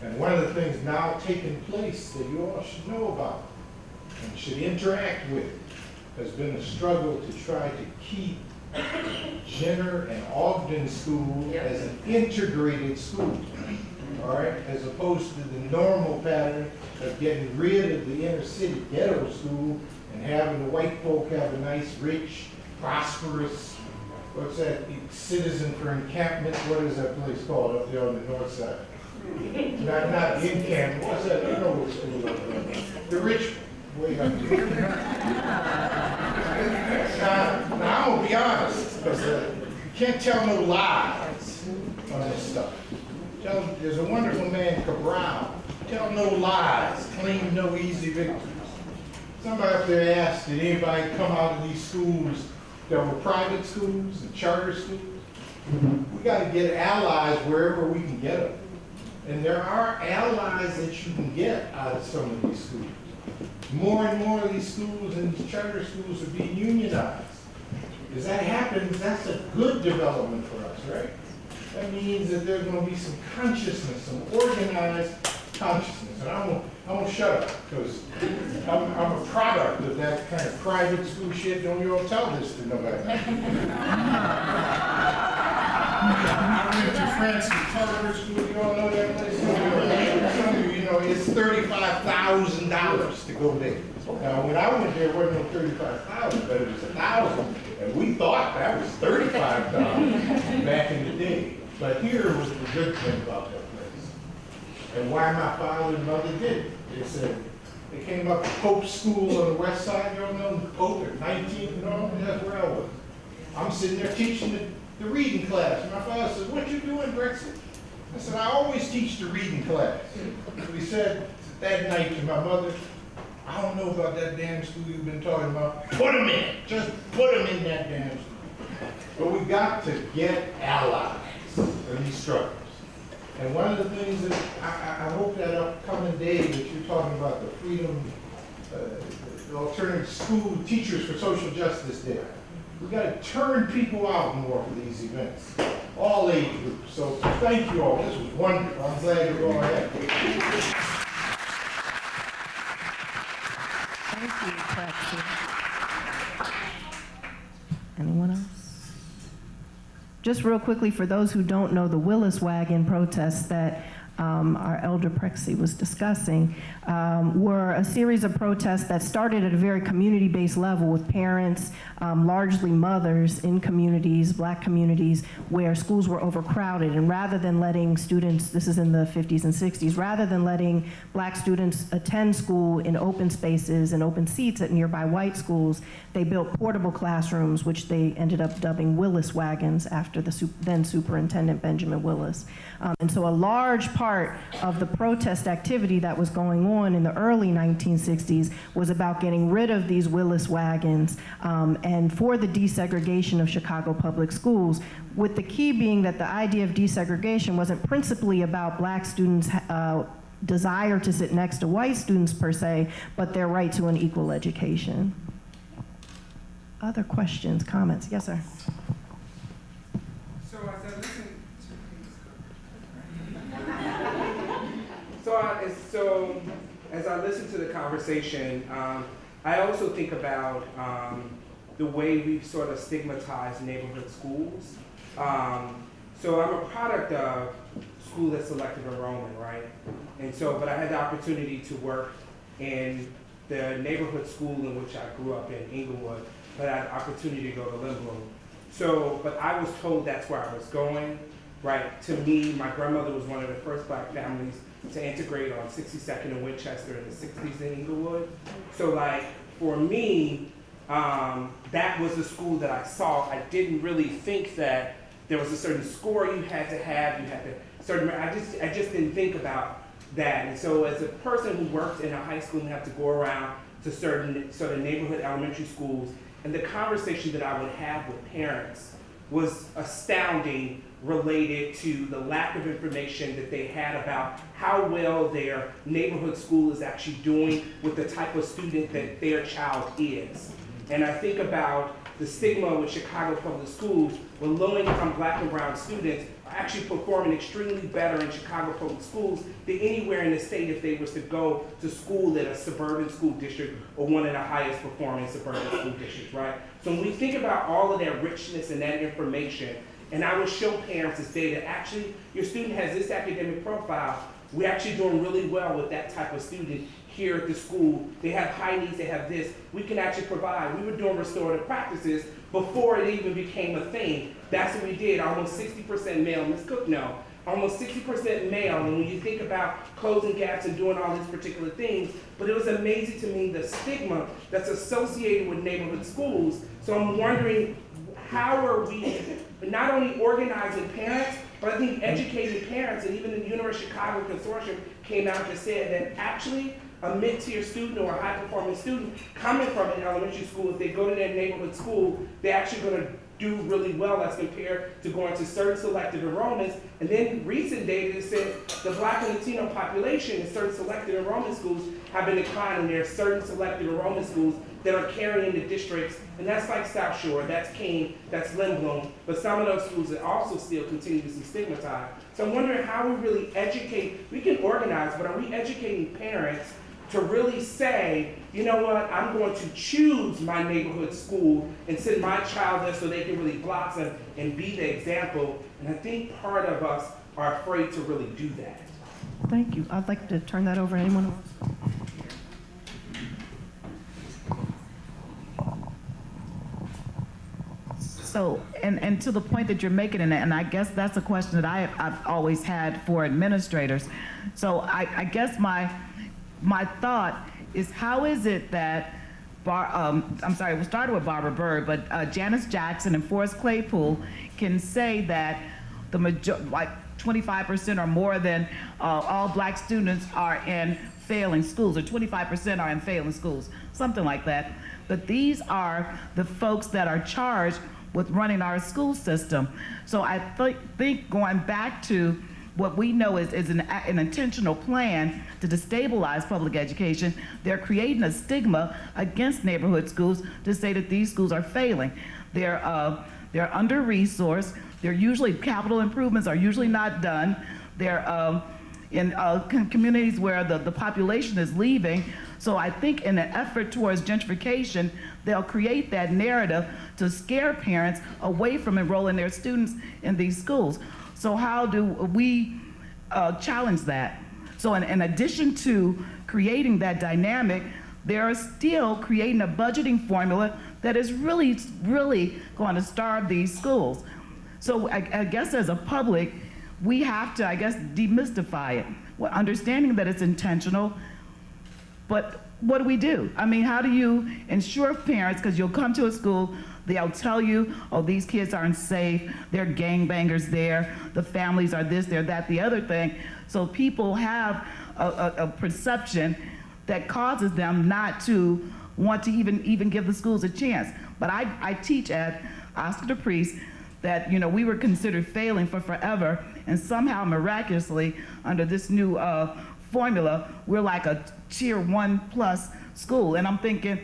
And one of the things now taking place that you all should know about and should interact with has been a struggle to try to keep Jenner and Ogden School as an integrated school, all right, as opposed to the normal pattern of getting rid of the inner city ghetto school and having the white folk have a nice, rich, prosperous, what's that, citizen for encampment, what is that place called up there on the north side? Not in Canton, what's that, you know what school I'm in? The Richmond, way up there. Now, I'm gonna be honest, because you can't tell no lies on this stuff. There's a wonderful man, Cabral, tell no lies, claim no easy victories. Somebody up there asked, did anybody come out of these schools that were private schools and charter schools? We got to get allies wherever we can get them. And there are allies that you can get out of some of these schools. More and more of these schools and these charter schools are being unionized. As that happens, that's a good development for us, right? That means that there's going to be some consciousness, some organized consciousness. And I won't shut up, because I'm a product of that kind of private school shit. Don't you all tell this to nobody. I went to Francis Charter School. You all know that place? Some of you know it's $35,000 to go there. Now, when I went there, it wasn't no $35,000, but it was $1,000, and we thought that was $35,000 back in the day. But here was the good thing about that place, and why my father and mother did it. They said they came up to Pope's School on the west side. You all know Pope at 19th and all. That's where I was. I'm sitting there teaching the reading class. My father said, "What you doing, Brexit?" I said, "I always teach the reading class." So he said that night to my mother, "I don't know about that damn school you've been talking about. Put them in. Just put them in that damn school." But we got to get allies in these struggles. And one of the things that I hope that upcoming day that you're talking about, the freedom, the alternative school teachers for social justice day, we got to turn people out more for these events, all age groups. So thank you all. This was wonderful. I'm glad you're all here. Thank you, Prexy. Anyone else? Just real quickly, for those who don't know, the Willis Wagon protests that our elder Prexy was discussing were a series of protests that started at a very community-based level with parents, largely mothers in communities, black communities, where schools were overcrowded. And rather than letting students, this is in the 50s and 60s, rather than letting black students attend school in open spaces and open seats at nearby white schools, they built portable classrooms, which they ended up dubbing Willis Wagons after the then Superintendent Benjamin Willis. And so a large part of the protest activity that was going on in the early 1960s was about getting rid of these Willis Wagons and for the desegregation of Chicago public schools, with the key being that the idea of desegregation wasn't principally about black students' desire to sit next to white students per se, but their right to an equal education. Other questions, comments? Yes, sir. So as I listen to the conversation, I also think about the way we've sort of stigmatized neighborhood schools. So I'm a product of school that's selective enrollment, right? And so, but I had the opportunity to work in the neighborhood school in which I grew up in Inglewood, but I had the opportunity to go to Lindblom. So, but I was told that's where I was going, right? To me, my grandmother was one of the first black families to integrate on 62nd and Winchester in the 60s in Inglewood. So like, for me, that was the school that I saw. I didn't really think that there was a certain score you had to have, I just didn't think about that. And so as a person who worked in a high school and have to go around to certain sort of neighborhood elementary schools, and the conversation that I would have with parents was astounding, related to the lack of information that they had about how well their neighborhood school is actually doing with the type of student that their child is. And I think about the stigma with Chicago public schools, where low-income black and brown students are actually performing extremely better in Chicago public schools than anywhere in the state if they was to go to school at a suburban school district or one of the highest performing suburban school districts, right? So when we think about all of that richness and that information, and I would show parents this data, actually, your student has this academic profile, we're actually doing really well with that type of student here at the school. They have high needs, they have this. We can actually provide. We were doing restorative practices before it even became a thing. That's what we did, almost 60% male, Ms. Cook know. almost 60% male, and when you think about closing gaps and doing all these particular things, but it was amazing to me the stigma that's associated with neighborhood schools. So I'm wondering, how are we not only organizing parents, but I think educating parents, and even the University of Chicago Consortium came out and said that actually a mid-tier student or a high-performing student coming from an elementary school, if they go to their neighborhood school, they're actually going to do really well as compared to going to certain selected enrollments. And then recent data said the Black and Latino population in certain selected enrollment schools have been declining. There are certain selected enrollment schools that are carrying the districts, and that's like South Shore, that's Keene, that's Lindblom, but some of those schools that also still continue to be stigmatized. So I'm wondering how we really educate, we can organize, but are we educating parents to really say, you know what, I'm going to choose my neighborhood school and send my child there so they can really blossom and be the example. And I think part of us are afraid to really do that. Thank you. I'd like to turn that over to anyone else. So, and to the point that you're making, and I guess that's a question that I've always had for administrators. So I guess my thought is, how is it that, I'm sorry, we started with Barbara Bird, but Janice Jackson and Forrest Claypool can say that like 25% or more than all black students are in failing schools, or 25% are in failing schools, something like that. But these are the folks that are charged with running our school system. So I think going back to what we know is an intentional plan to destabilize public education, they're creating a stigma against neighborhood schools to say that these schools are failing. They're under-resourced. They're usually, capital improvements are usually not done. They're in communities where the population is leaving. So I think in an effort towards gentrification, they'll create that narrative to scare parents away from enrolling their students in these schools. So how do we challenge that? So in addition to creating that dynamic, they're still creating a budgeting formula that is really, really going to starve these schools. So I guess as a public, we have to, I guess, demystify it. Well, understanding that it's intentional, but what do? I mean, how do you ensure parents, because you'll come to a school, they'll tell you, oh, these kids aren't safe, they're gangbangers there, the families are this, they're that, the other thing. So people have a perception that causes them not to want to even give the schools a chance. But I teach at Oscar the Priest that, you know, we were considered failing for forever, and somehow miraculously, under this new formula, we're like a tier 1+ school. And I'm thinking,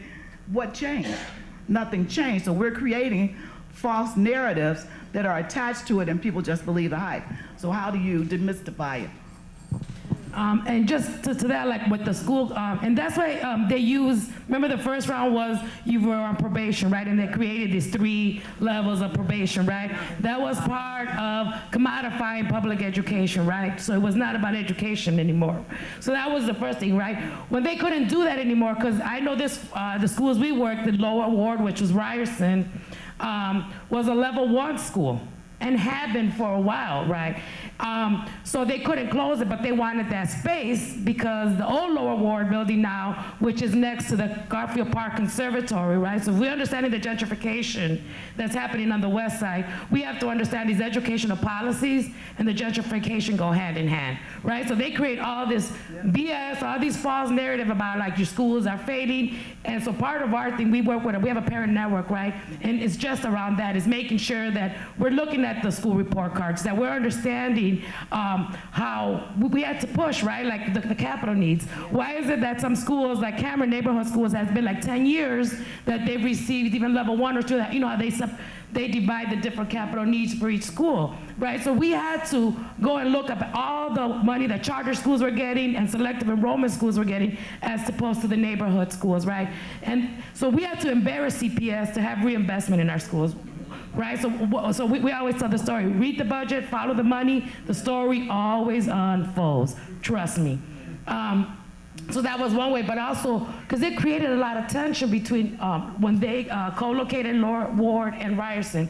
what changed? Nothing changed. So we're creating false narratives that are attached to it, and people just believe the hype. So how do you demystify it? And just to that, like with the school, and that's why they use, remember the first round was you were on probation, right? And they created these 3 levels of probation, right? That was part of commodifying public education, right? So it was not about education anymore. So that was the first thing, right? When they couldn't do that anymore, because I know this, the schools we worked, the lower ward, which was Ryerson, was a level 1 school, and had been for a while, right? So they couldn't close it, but they wanted that space because the old lower ward building now, which is next to the Garfield Park Conservatory, right? So if we're understanding the gentrification that's happening on the west side, we have to understand these educational policies and the gentrification go hand in hand, right? So they create all this BS, all these false narrative about like your schools are fading. And so part of our thing, we work with, we have a parent network, right? And it's just around that, is making sure that we're looking at the school report cards, that we're understanding how we had to push, right? Like the capital needs. Why is it that some schools, like Cameron Neighborhood Schools, has been like 10 years that they've received even level 1 or 2, that, you know, how they divide the different capital needs for each school, right? So we had to go and look up all the money that charter schools were getting and selective enrollment schools were getting as opposed to the neighborhood schools, right? And so we had to embarrass CPS to have reinvestment in our schools. Right, so we always tell the story. Read the budget, follow the money. The story always unfolds. Trust me. So that was one way, but also because it created a lot of tension between when they co-located Lower Ward and Ryerson.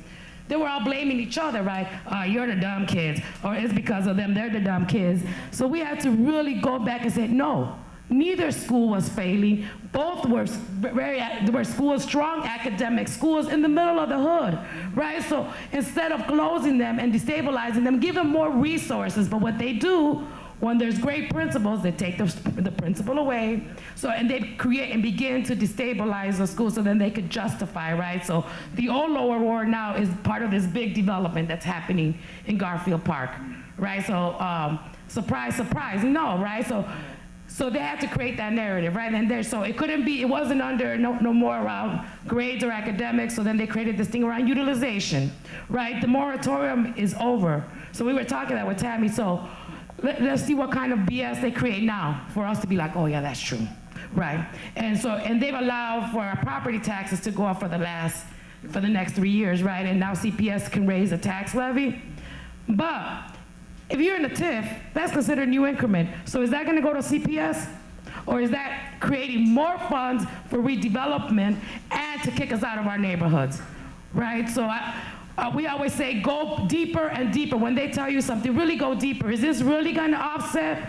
they were all blaming each other, right? You're the dumb kids, or it's because of them, they're the dumb kids. So we had to really go back and say, no, neither school was failing. Both were schools, strong academic schools in the middle of the hood, right? So instead of closing them and destabilizing them, give them more resources. But what they do, when there's great principals, they take the principal away. So, and they create and begin to destabilize the school so then they could justify, right? So the old lower ward now is part of this big development that's happening in Garfield Park, right? So surprise, surprise, no, right? So they had to create that narrative, right? And there, so it couldn't be, it wasn't under no more around grades or academics, so then they created this thing around utilization, right? The moratorium is over. So we were talking that with Tammy, so let's see what kind of BS they create now for us to be like, oh yeah, that's true, right? And so, and they've allowed for our property taxes to go up for the next 3 years, right? And now CPS can raise a tax levy. But if you're in a TIF, that's considered new increment. So is that gonna go to CPS? Or is that creating more funds for redevelopment and to kick us out of our neighborhoods, right? So we always say go deeper and deeper. When they tell you something, really go deeper. Is this really gonna offset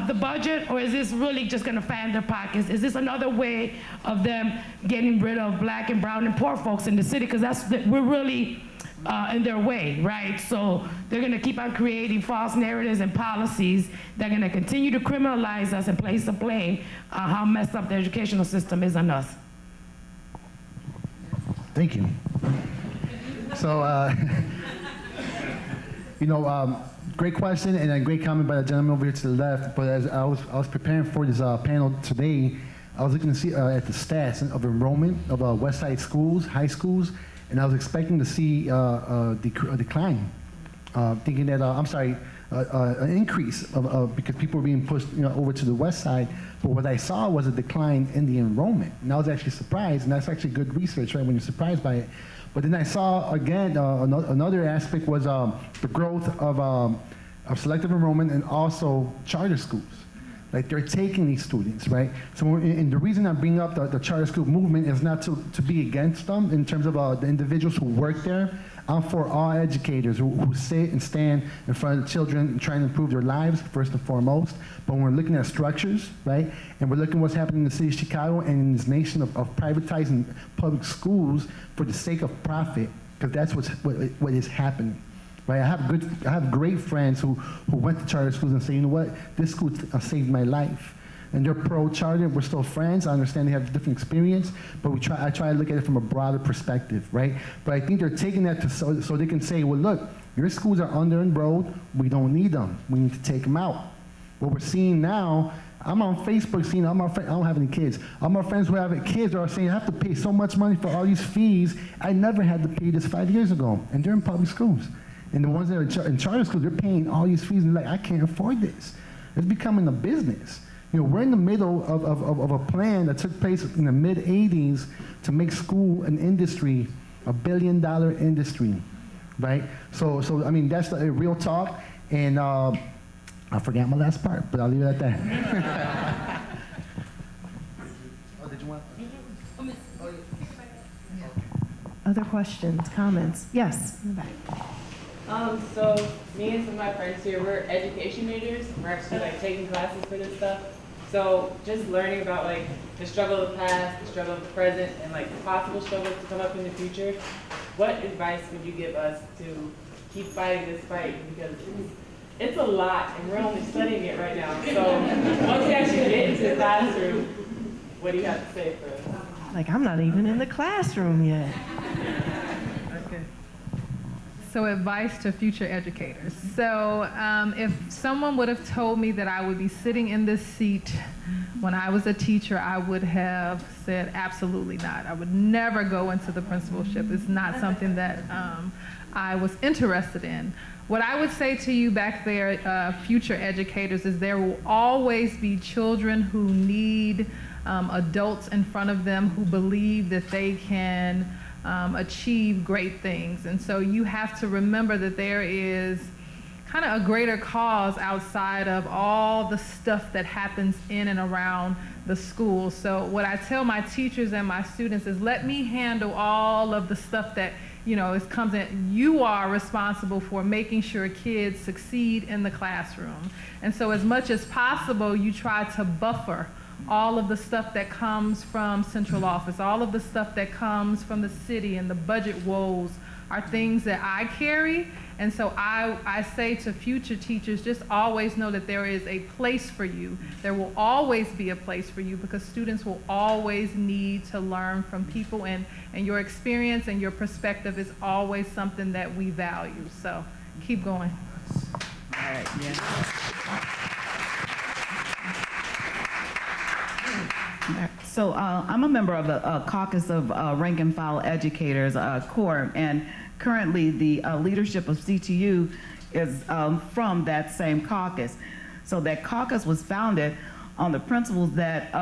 the budget, or is this really just gonna fan their pockets? Is this another way of them getting rid of black and brown and poor folks in the city? Because we're really in their way, right? So they're gonna keep on creating false narratives and policies. They're gonna continue to criminalize us and place the blame on how messed up the educational system is on us. Thank you. So, great question and a great comment by the gentleman over here to the left. But as I was preparing for this panel today, I was looking to see at the stats of enrollment of West Side schools, high schools, and I was expecting to see a decline, thinking that an increase because people were being pushed over to the West Side. But what I saw was a decline in the enrollment, and I was actually surprised. And that's actually good research, right? When you're surprised by it. But then I saw again another aspect was the growth of selective enrollment and also charter schools. Like they're taking these students, right? So, and the reason I bring up the charter school movement is not to be against them in terms of the individuals who work there. I'm for all educators who sit and stand in front of the children and trying to improve their lives, first and foremost. But when we're looking at structures, right, and we're looking at what's happening in the city of Chicago and in this nation of privatizing public schools for the sake of profit, because that's what is happening. Right, I have great friends who went to charter schools and say, you know what, this school saved my life. And they're pro-charter, we're still friends, I understand they have a different experience, but I try to look at it from a broader perspective, right? But I think they're taking that so they can say, well look, your schools are under-enrolled, we don't need them, we need to take them out. What we're seeing now, I'm on Facebook seeing, I don't have any kids. All my friends who have kids are saying, I have to pay so much money for all these fees, I never had to pay this 5 years ago, and they're in public schools. And the ones that are in charter schools, they're paying all these fees, and they're like, I can't afford this. It's becoming a business. We're in the middle of a plan that took place in the mid-'80s to make school an industry, $1 billion industry, right? So I mean, that's the real talk, and I forgot my last part, but I'll leave it at that. Oh, did you want? Other questions, comments? Yes, in the back. So me and some of my friends here, we're education majors. We're actually like taking classes for this stuff. So just learning about like the struggle of the past, the struggle of the present, and like the possible struggles to come up in the future. What advice would you give us to keep fighting this fight? Because it's a lot, and we're only studying it right now. So once you actually get into the classroom, what do you have to say for us? Like, I'm not even in the classroom yet. So advice to future educators. So if someone would have told me that I would be sitting in this seat when I was a teacher, I would have said absolutely not. I would never go into the principalship. It's not something that I was interested in. What I would say to you back there, future educators, is there will always be children who need adults in front of them who believe that they can achieve great things. And so you have to remember that there is kind of a greater cause outside of all the stuff that happens in and around the school. So what I tell my teachers and my students is, let me handle all of the stuff that, you know, comes in. You are responsible for making sure kids succeed in the classroom. And so as much as possible, you try to buffer all of the stuff that comes from central office, all of the stuff that comes from the city and the budget woes are things that I carry. And so I say to future teachers, just always know that there is a place for you. There will always be a place for you, because students will always need to learn from people, and your experience and your perspective is always something that we value. So keep going. All right, yeah. So I'm a member of the caucus of rank and file educators, CORE, and currently the leadership of CTU is from that same caucus. So that caucus was founded on the principles that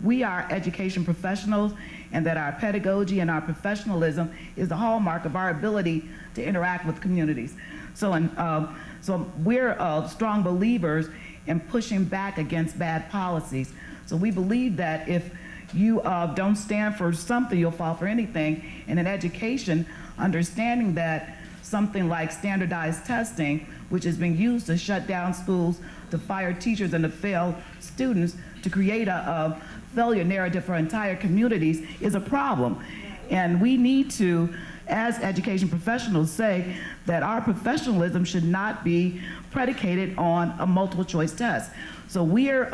we are education professionals, and that our pedagogy and our professionalism is the hallmark of our ability to interact with communities. So we're strong believers in pushing back against bad policies. So we believe that if you don't stand for something, you'll fall for anything. And in education, understanding that something like standardized testing, which is being used to shut down schools, to fire teachers, and to fail students, to create a failure narrative for entire communities, is a problem. And we need to, as education professionals, say that our professionalism should not be predicated on a multiple choice test. So we're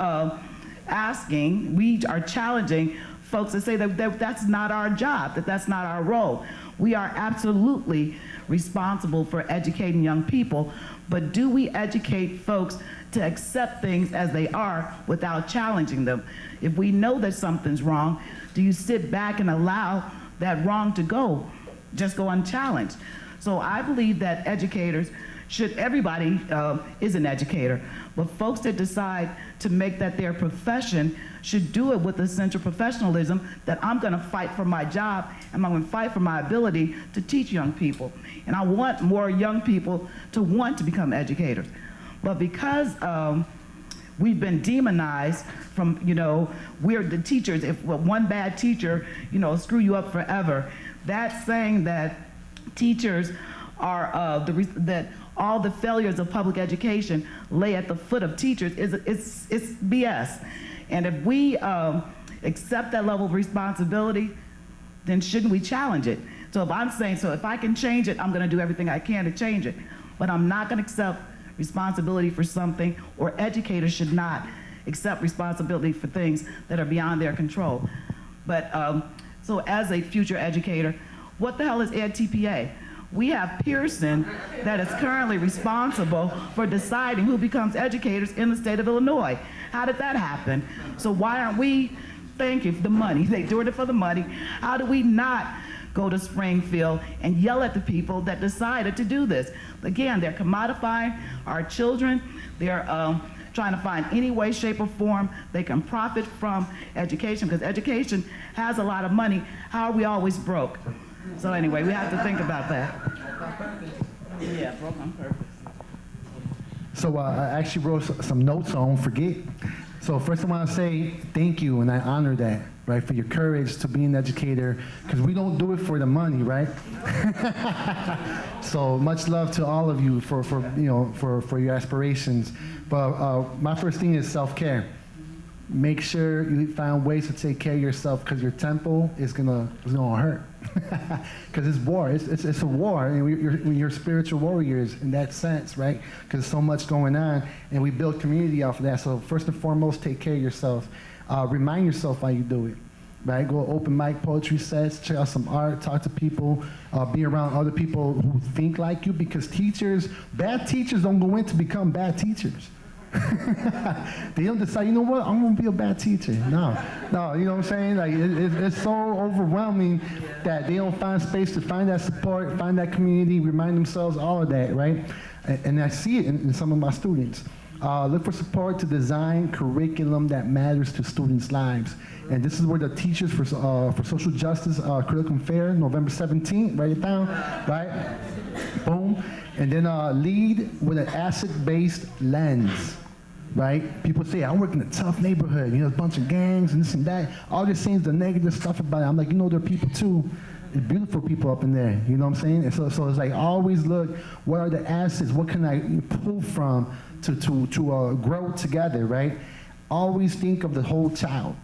we are challenging folks to say that that's not our job, that that's not our role. We are absolutely responsible for educating young people, but do we educate folks to accept things as they are without challenging them? If we know that something's wrong, do you sit back and allow that wrong to just go unchallenged? So I believe that educators everybody is an educator, but folks that decide to make that their profession should do it with a sense of professionalism, that I'm gonna fight for my job, and I'm gonna fight for my ability to teach young people. And I want more young people to want to become educators. But because we've been demonized from, we're the teachers, if one bad teacher, screw you up forever, that's saying that teachers are that all the failures of public education lay at the foot of teachers it's BS. And if we accept that level of responsibility, then shouldn't we challenge it? So if I'm saying, if I can change it, I'm gonna do everything I can to change it. But I'm not gonna accept responsibility for something, or educators should not accept responsibility for things that are beyond their control. But so as a future educator, what the hell is EdTPA? We have Pearson that is currently responsible for deciding who becomes educators in the state of Illinois. How did that happen? So why aren't we thanking the money? They doing it for the money. How do we not go to Springfield and yell at the people that decided to do this? Again, they're commodifying our children. They're trying to find any way, shape, or form they can profit from education, because education has a lot of money. How are we always broke? So anyway, we have to think about that. Yeah, broke on purpose. So I actually wrote some notes on forget. So first I want to say thank you, and I honor that, right, for your courage to be an educator, because we don't do it for the money, right? So much love to all of you for your aspirations. But my first thing is self-care. Make sure you find ways to take care of yourself, because your temple is gonna hurt. Because it's war. It's a war, and you're spiritual warriors in that sense, right? Because there's so much going on, and we build community off of that. So first and foremost, take care of yourself. Remind yourself why you do it, right? Go open mic poetry sets, check out some art, talk to people, be around other people who think like you, because bad teachers don't go in to become bad teachers. They don't decide, you know what, I'm gonna be a bad teacher. No, you know what I'm saying? Like it's so overwhelming that they don't find space to find that support, find that community, remind themselves all of that, right? And I see it in some of my students. Look for support to design curriculum that matters to students' lives. And this is where the Teachers for Social Justice Curriculum Fair, November 17th, write it down, right? Boom. And then lead with an asset-based lens, right? People say, I work in a tough neighborhood, you know, a bunch of gangs and this and that. All this seems the negative stuff about it. I'm like, you know, there are people too. There's beautiful people up in there, you know what I'm saying? And so it's like, always look, what are the assets? What can I pull from to grow together, right? Always think of the whole child.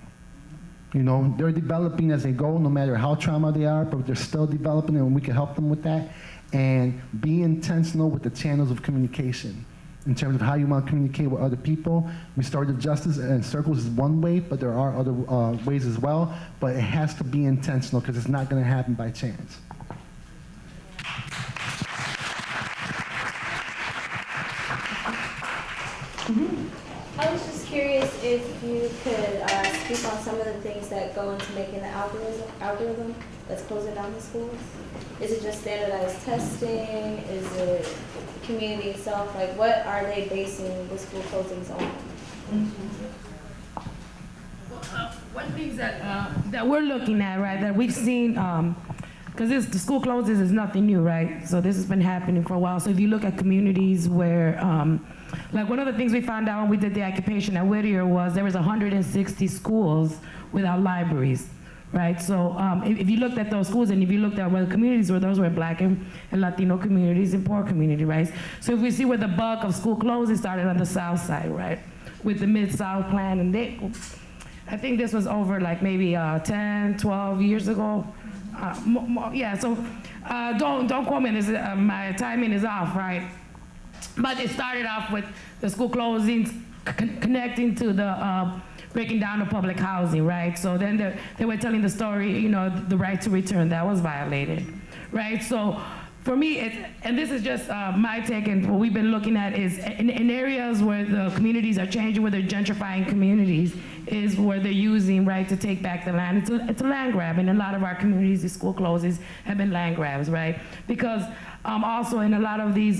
You know, they're developing as they go, no matter how trauma they are, but they're still developing and we can help them with that. And be intentional with the channels of communication in terms of how you want to communicate with other people. Restorative justice and circles is one way, but there are other ways as well. But it has to be intentional because it's not going to happen by chance. I was just curious if you could speak on some of the things that go into making the algorithm that's closing down the schools. Is it just standardized testing? Is it community itself? Like, what are they basing the school closings on? One thing that we're looking at, right, that we've seen, because the school closes is nothing new, right? So this has been happening for a while. So if you look at communities where, like one of the things we found out when we did the occupation at Whittier was there was 160 schools without libraries, right? So if you looked at those schools and if you looked at where the communities were, those were Black and Latino communities and poor community, right? So if we see where the bulk of school closing started on the south side, right? With the Mid-South plan, and I think this was over like maybe 10, 12 years ago. Yeah, so don't quote me on this, my timing is off, right? But it started off with the school closings connecting to the breaking down of public housing, right? So then they were telling the story, you know, the right to return, that was violated, right? So for me, and this is just my take, and what we've been looking at is in areas where the communities are changing, where they're gentrifying communities, is where they're using, right, to take back the land. It's a land grab, and in a lot of our communities, the school closes have been land grabs, right? Because also in a lot of these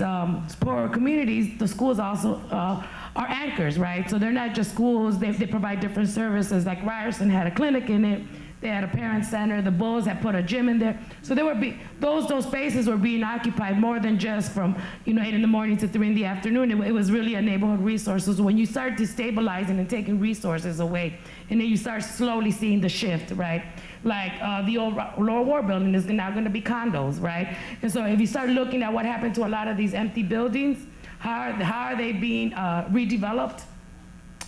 poorer communities, the schools also are anchors, right? So they're not just schools, they provide different services. Like Ryerson had a clinic in it, they had a parent center, the Bulls had put a gym in there. So there were those spaces were being occupied more than just from 8 in the morning to 3 in the afternoon. It was really a neighborhood resource. So when you start destabilizing and taking resources away, and then you start slowly seeing the shift, right? Like the old Lower War building is now going to be condos, right? And so if you start looking at what happened to a lot of these empty buildings, how are they being redeveloped,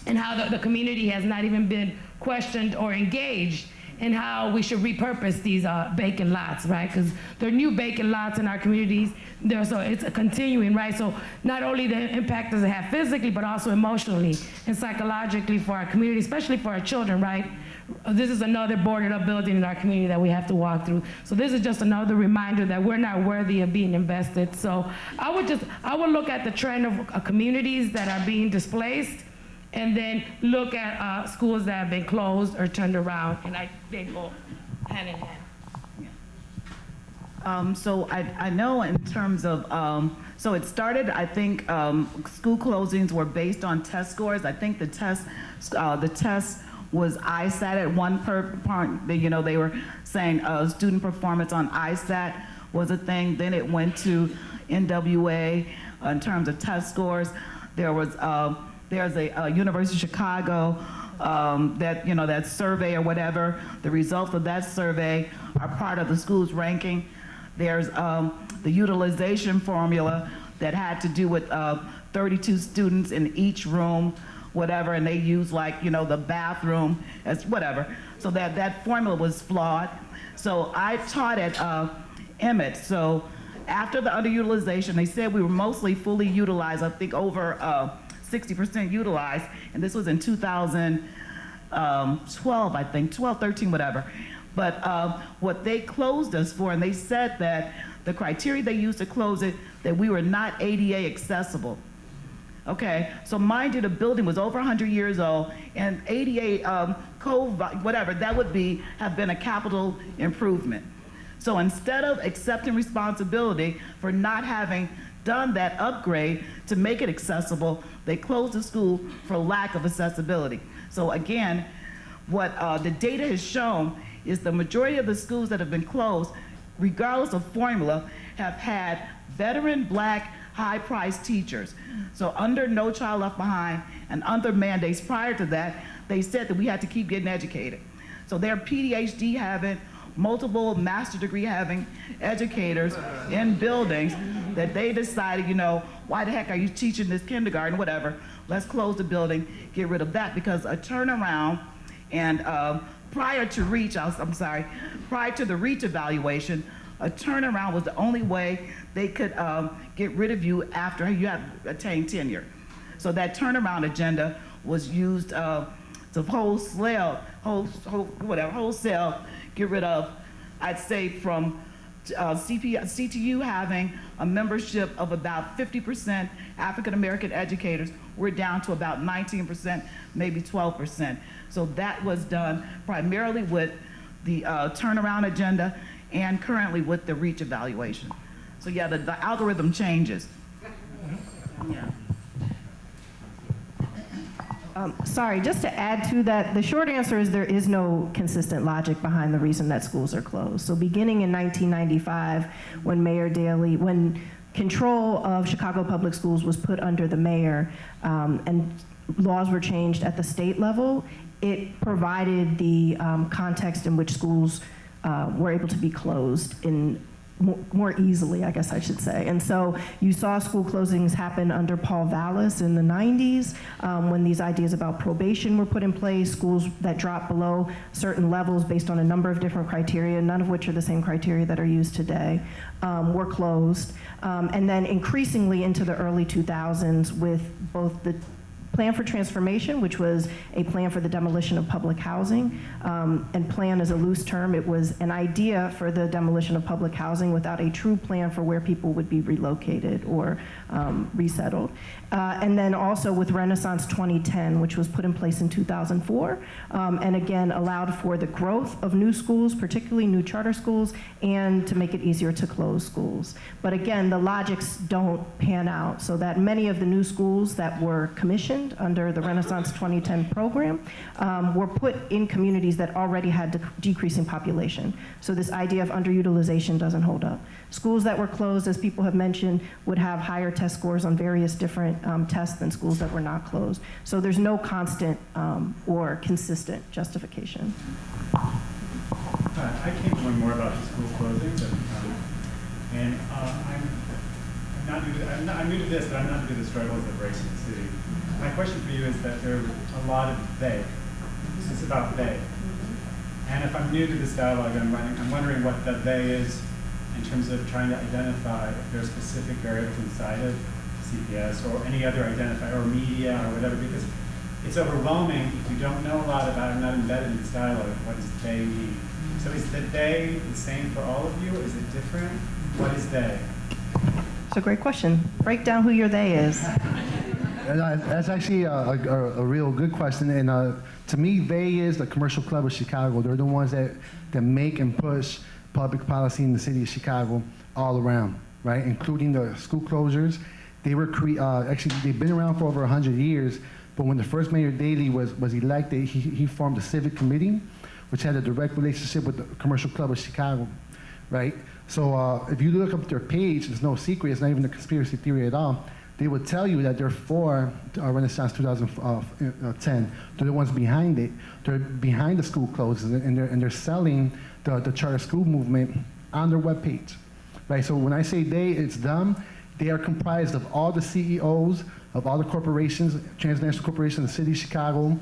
and how the community has not even been questioned or engaged in how we should repurpose these vacant lots, right? Because there are new vacant lots in our communities. So it's a continuing, right? So not only the impact does it have physically, but also emotionally and psychologically for our community, especially for our children, right? This is another boarded up building in our community that we have to walk through. So this is just another reminder that we're not worthy of being invested. So I would look at the trend of communities that are being displaced, and then look at schools that have been closed or turned around, and they go hand in hand. So I know in terms of, so it started, I think school closings were based on test scores. I think the test was ISAT at one part. They were saying student performance on ISAT was a thing. Then it went to NWA in terms of test scores. There's a University of Chicago that survey or whatever. The results of that survey are part of the school's ranking. There's the utilization formula that had to do with 32 students in each room, whatever, and they use the bathroom as whatever. So that formula was flawed. So I taught at Emmett. So after the underutilization, they said we were mostly fully utilized, I think over 60% utilized, and this was in 2012, I think, 12, 13, whatever. But what they closed us for, and they said that the criteria they used to close it, that we were not ADA accessible. Okay, so mind you, the building was over 100 years old, and ADA code, whatever, that would have been a capital improvement. So instead of accepting responsibility for not having done that upgrade to make it accessible, they closed the school for lack of accessibility. So again, what the data has shown is the majority of the schools that have been closed, regardless of formula, have had veteran Black high-priced teachers. So under No Child Left Behind and under mandates prior to that, they said that we had to keep getting educated. So they're PhD having, multiple master's degree having educators in buildings that they decided, you know, why the heck are you teaching this kindergarten, whatever, let's close the building, get rid of that, because a turnaround and prior to the REACH evaluation, a turnaround was the only way they could get rid of you after you had attained tenure. So that turnaround agenda was used to wholesale get rid of, I'd say from CTU having a membership of about 50% African American educators, we're down to about 19%, maybe 12%. So that was done primarily with the turnaround agenda and currently with the REACH evaluation. So yeah, the algorithm changes. Yeah. Sorry, just to add to that, the short answer is there is no consistent logic behind the reason that schools are closed. So beginning in 1995, when Mayor Daley, when control of Chicago Public Schools was put under the mayor and laws were changed at the state level, it provided the context in which schools were able to be closed in more easily, I guess I should say. And so you saw school closings happen under Paul Vallis in the 90s when these ideas about probation were put in place, schools that dropped below certain levels based on a number of different criteria, none of which are the same criteria that are used today, were closed. And then increasingly into the early 2000s with both the Plan for Transformation, which was a plan for the demolition of public housing, and plan is a loose term. It was an idea for the demolition of public housing without a true plan for where people would be relocated or resettled. And then also with Renaissance 2010, which was put in place in 2004, and again allowed for the growth of new schools, particularly new charter schools, and to make it easier to close schools. But again, the logics don't pan out, so that many of the new schools that were commissioned under the Renaissance 2010 program were put in communities that already had decreasing population. So this idea of underutilization doesn't hold up. Schools that were closed, as people have mentioned, would have higher test scores on various different tests than schools that were not closed. So there's no constant or consistent justification. I came to learn more about the school closings, and I'm new to this, but I'm not new to the struggles of race in the city. My question for you is that there are a lot of they. This is about they. And if I'm new to this dialogue, I'm wondering what the they is in terms of trying to identify if there are specific variables inside of CPS or any other identifier or media or whatever, because it's overwhelming if you don't know a lot about it, not embedded in this dialogue. What does they mean? So is the they the same for all of you? Is it different? What is they? It's a great question. Break down who your they is. And that's actually a real good question. And to me, they is the Commercial Club of Chicago. They're the ones that make and push public policy in the city of Chicago all around, right? Including the school closures. They were actually they've been around for over 100 years. But when the first Mayor Daley was elected, he formed a civic committee, which had a direct relationship with the Commercial Club of Chicago, right? So if you look up their page, it's no secret. It's not even a conspiracy theory at all. They would tell you that they're for Renaissance 2010. They're the ones behind it. They're behind the school closes, and they're selling the charter school movement on their webpage, right? So when I say they, it's them. They are comprised of all the CEOs of all the corporations, transnational corporations in the city of Chicago,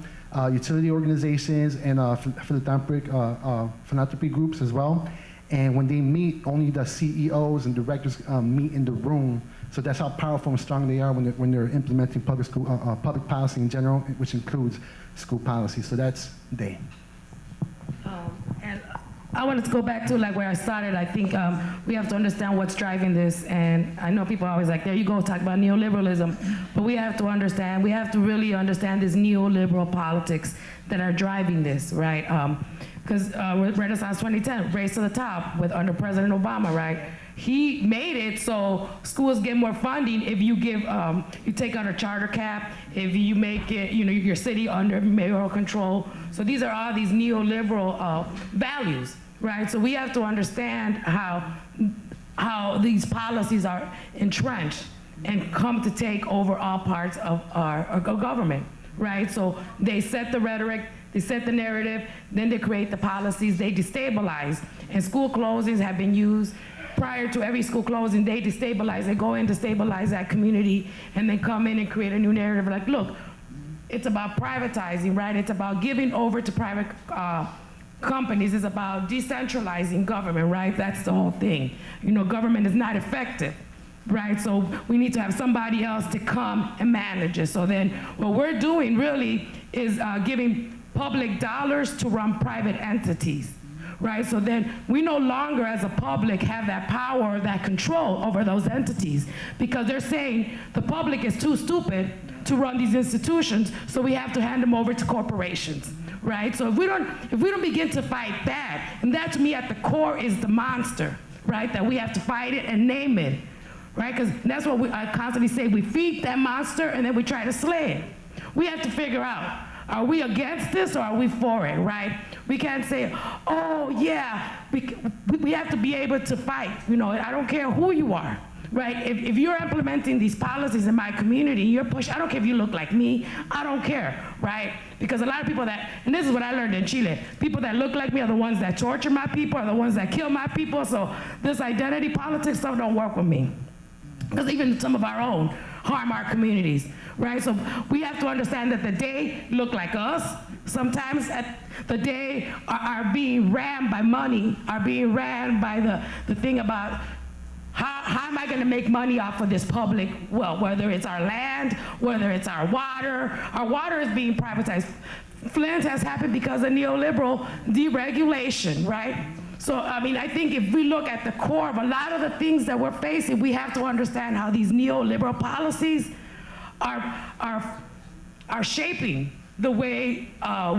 utility organizations, and philanthropy groups as well. And when they meet, only the CEOs and directors meet in the room. So that's how powerful and strong they are when they're implementing public policy in general, which includes school policy. So that's they. And I wanted to go back to like where I started. I think we have to understand what's driving this. And I know people are always like, there you go, talk about neoliberalism. But we have to really understand this neoliberal politics that are driving this, right? because with Renaissance 2010, Race to the Top, with under President Obama, right? He made it so schools get more funding if you give, you take out a charter cap, if you make it, your city under mayoral control. So these are all these neoliberal values, right? So we have to understand how these policies are entrenched and come to take over all parts of our government, right? So they set the rhetoric, they set the narrative, then they create the policies, they destabilize. And school closings have been used. Prior to every school closing, they destabilize, they go in to stabilize that community, and then come in and create a new narrative. Like, look, it's about privatizing, right? It's about giving over to private companies. It's about decentralizing government, right? That's the whole thing. Government is not effective, right? So we need to have somebody else to come and manage it. So then what we're doing really is giving public dollars to run private entities. Right, so then we no longer as a public have that power, that control over those entities, because they're saying the public is too stupid to run these institutions, so we have to hand them over to corporations, right? So if we don't begin to fight that, and that to me at the core is the monster, right? That we have to fight it and name it, right? Because that's what I constantly say, we feed that monster and then we try to slay it. We have to figure out, are we against this or are we for it, right? We can't say, oh yeah, we have to be able to fight. I don't care who you are, right? If you're implementing these policies in my community, you're pushing, I don't care if you look like me, I don't care, right? Because a lot of people and this is what I learned in Chile, people that look like me are the ones that torture my people, are the ones that kill my people, so this identity politics stuff don't work with me. Because even some of our own harm our communities, right? So we have to understand that the day look like us. Sometimes the day are being ran by money, are being ran by the thing about how am I going to make money off of this public, well, whether it's our land, whether it's our water. Our water is being privatized. Flint has happened because of neoliberal deregulation, right? So, I think if we look at the core of a lot of the things that we're facing, we have to understand how these neoliberal policies are shaping the way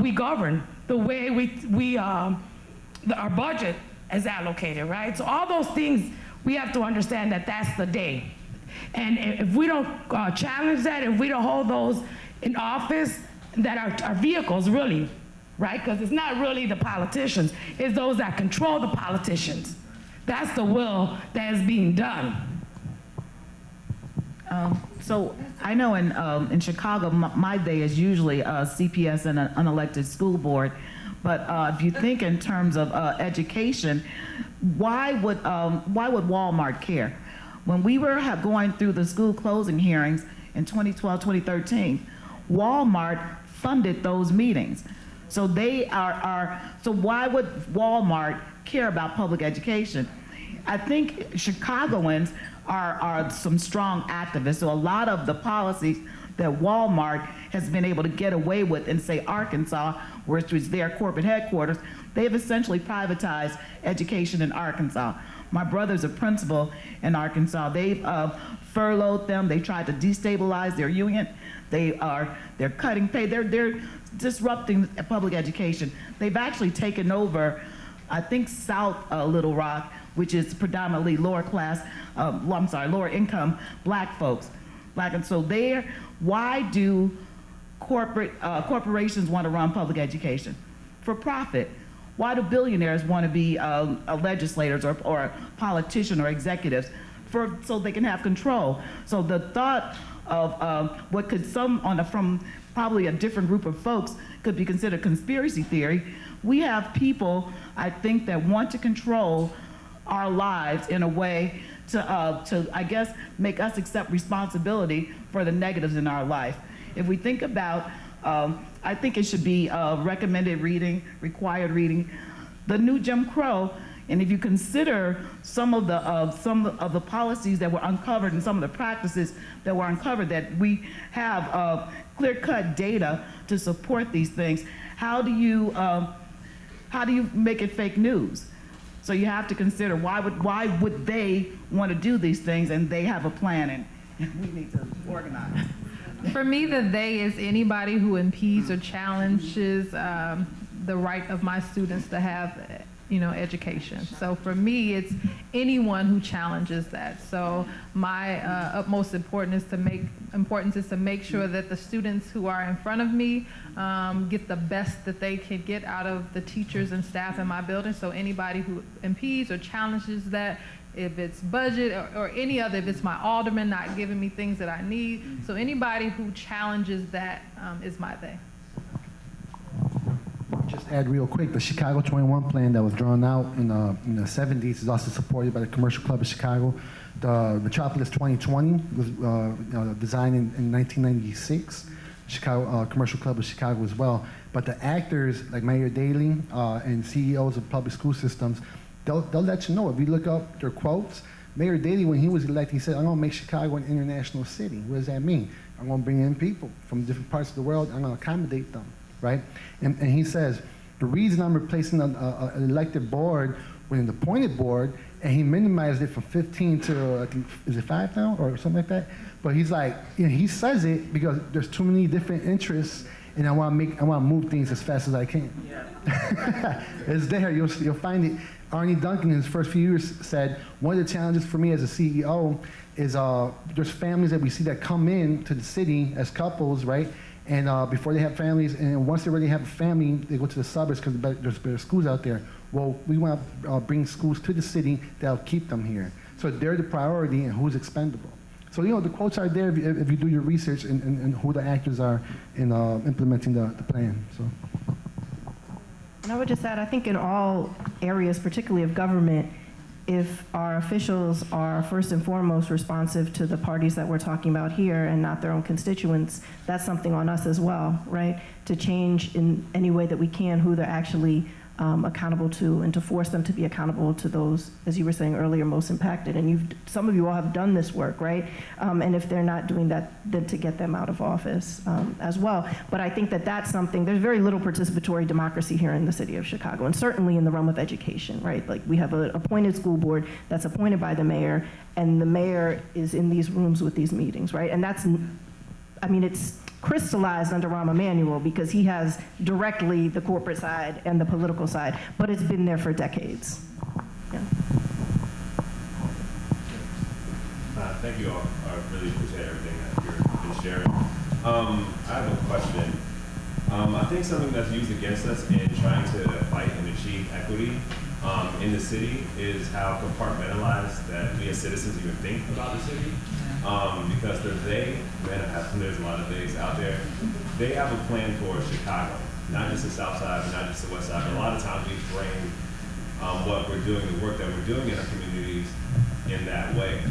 we govern, the way our budget is allocated, right? So all those things, we have to understand that that's the day. And if we don't challenge that, if we don't hold those in office, that are vehicles really, right? Because it's not really the politicians, it's those that control the politicians. That's the will that is being done. So I know in Chicago, my day is usually CPS and an unelected school board. But if you think in terms of education, why would Walmart care? When we were going through the school closing hearings in 2012, 2013, Walmart funded those meetings. So they so why would Walmart care about public education? I think Chicagoans are some strong activists. So a lot of the policies that Walmart has been able to get away with in, say, Arkansas, which was their corporate headquarters, they've essentially privatized education in Arkansas. My brother's a principal in Arkansas. They've furloughed them. They tried to destabilize their union. They're cutting pay. They're disrupting public education. They've actually taken over, I think, South Little Rock, which is predominantly lower income black folks. And so why do corporations want to run public education? For profit. Why do billionaires want to be legislators or politicians or executives? So they can have control. So the thought of what could from probably a different group of folks could be considered conspiracy theory. We have people, I think, that want to control our lives in a way to I guess, make us accept responsibility for the negatives in our life. If we think about, I think it should be recommended reading, required reading, the new Jim Crow. And if you consider some of the policies that were uncovered and some of the practices that were uncovered, that we have clear-cut data to support these things, how do you make it fake news? So you have to consider why would they want to do these things, and they have a plan, and we need to organize. For me, the they is anybody who impedes or challenges the right of my students to have, education. So for me, it's anyone who challenges that. So my utmost importance is to make sure that the students who are in front of me get the best that they can get out of the teachers and staff in my building. So anybody who impedes or challenges that, if it's budget or any other, if it's my alderman not giving me things that I need. So anybody who challenges that is my thing. Just add real quick, the Chicago 21 plan that was drawn out in the 70s is also supported by the Commercial Club of Chicago. The Metropolis 2020 was designed in 1996, Chicago Commercial Club of Chicago as well. But the actors like Mayor Daley and CEOs of public school systems, they'll let you know. If you look up their quotes, Mayor Daley, when he was elected, he said, I'm going to make Chicago an international city. What does that mean? I'm going to bring in people from different parts of the world. I'm going to accommodate them. Right? And he says, the reason I'm replacing an elected board with an appointed board, and he minimized it from 15 to, I think, is it 5 now, or something like that? But he's like, he says it because there's too many different interests, and I want to move things as fast as I can. Yeah. It's there, you'll find it. Arnie Duncan, in his first few years, said, one of the challenges for me as a CEO is there's families that we see that come in to the city as couples, right? And before they have families, and once they already have a family, they go to the suburbs because there's better schools out there. Well, we want to bring schools to the city that'll keep them here. So they're the priority and who's expendable. So, the quotes are there if you do your research and who the actors are in implementing the plan. So. And I would just add, I think in all areas, particularly of government, if our officials are first and foremost responsive to the parties that we're talking about here and not their own constituents, that's something on us as well, right? To change in any way that we can who they're actually accountable to, and to force them to be accountable to those, as you were saying earlier, most impacted. And some of you all have done this work, right? And if they're not doing that, then to get them out of office as well. But I think that that's something, there's very little participatory democracy here in the city of Chicago, and certainly in the realm of education, right? Like, we have an appointed school board that's appointed by the mayor, and the mayor is in these rooms with these meetings, right? And that's, it's crystallized under Rahm Emanuel because he has directly the corporate side and the political side, but it's been there for decades. Yeah. Thank you all. I really appreciate everything that you've been sharing. I have a question. I think something that's used against us in trying to fight and achieve equity in the city is how compartmentalized that we as citizens even think about the city. Because there's a lot of things out there. They have a plan for Chicago, not just the South Side, not just the West Side. But a lot of times we frame what we're doing, the work that we're doing in our communities in that way.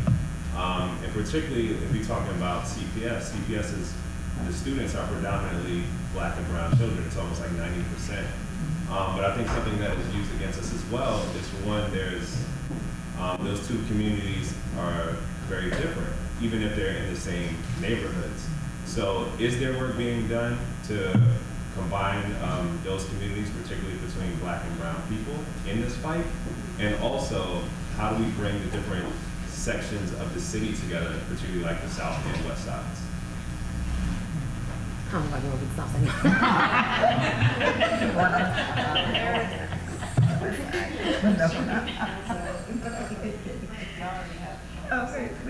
And particularly if you're talking about CPS, the students are predominantly Black and brown children. It's almost like 90%. But I think something that is used against us as well is, for one, those two communities are very different, even if they're in the same neighborhoods. So is there work being done to combine those communities, particularly between Black and brown people, in this fight? And also, how do we bring the different sections of the city together, particularly like the South and West Sides? We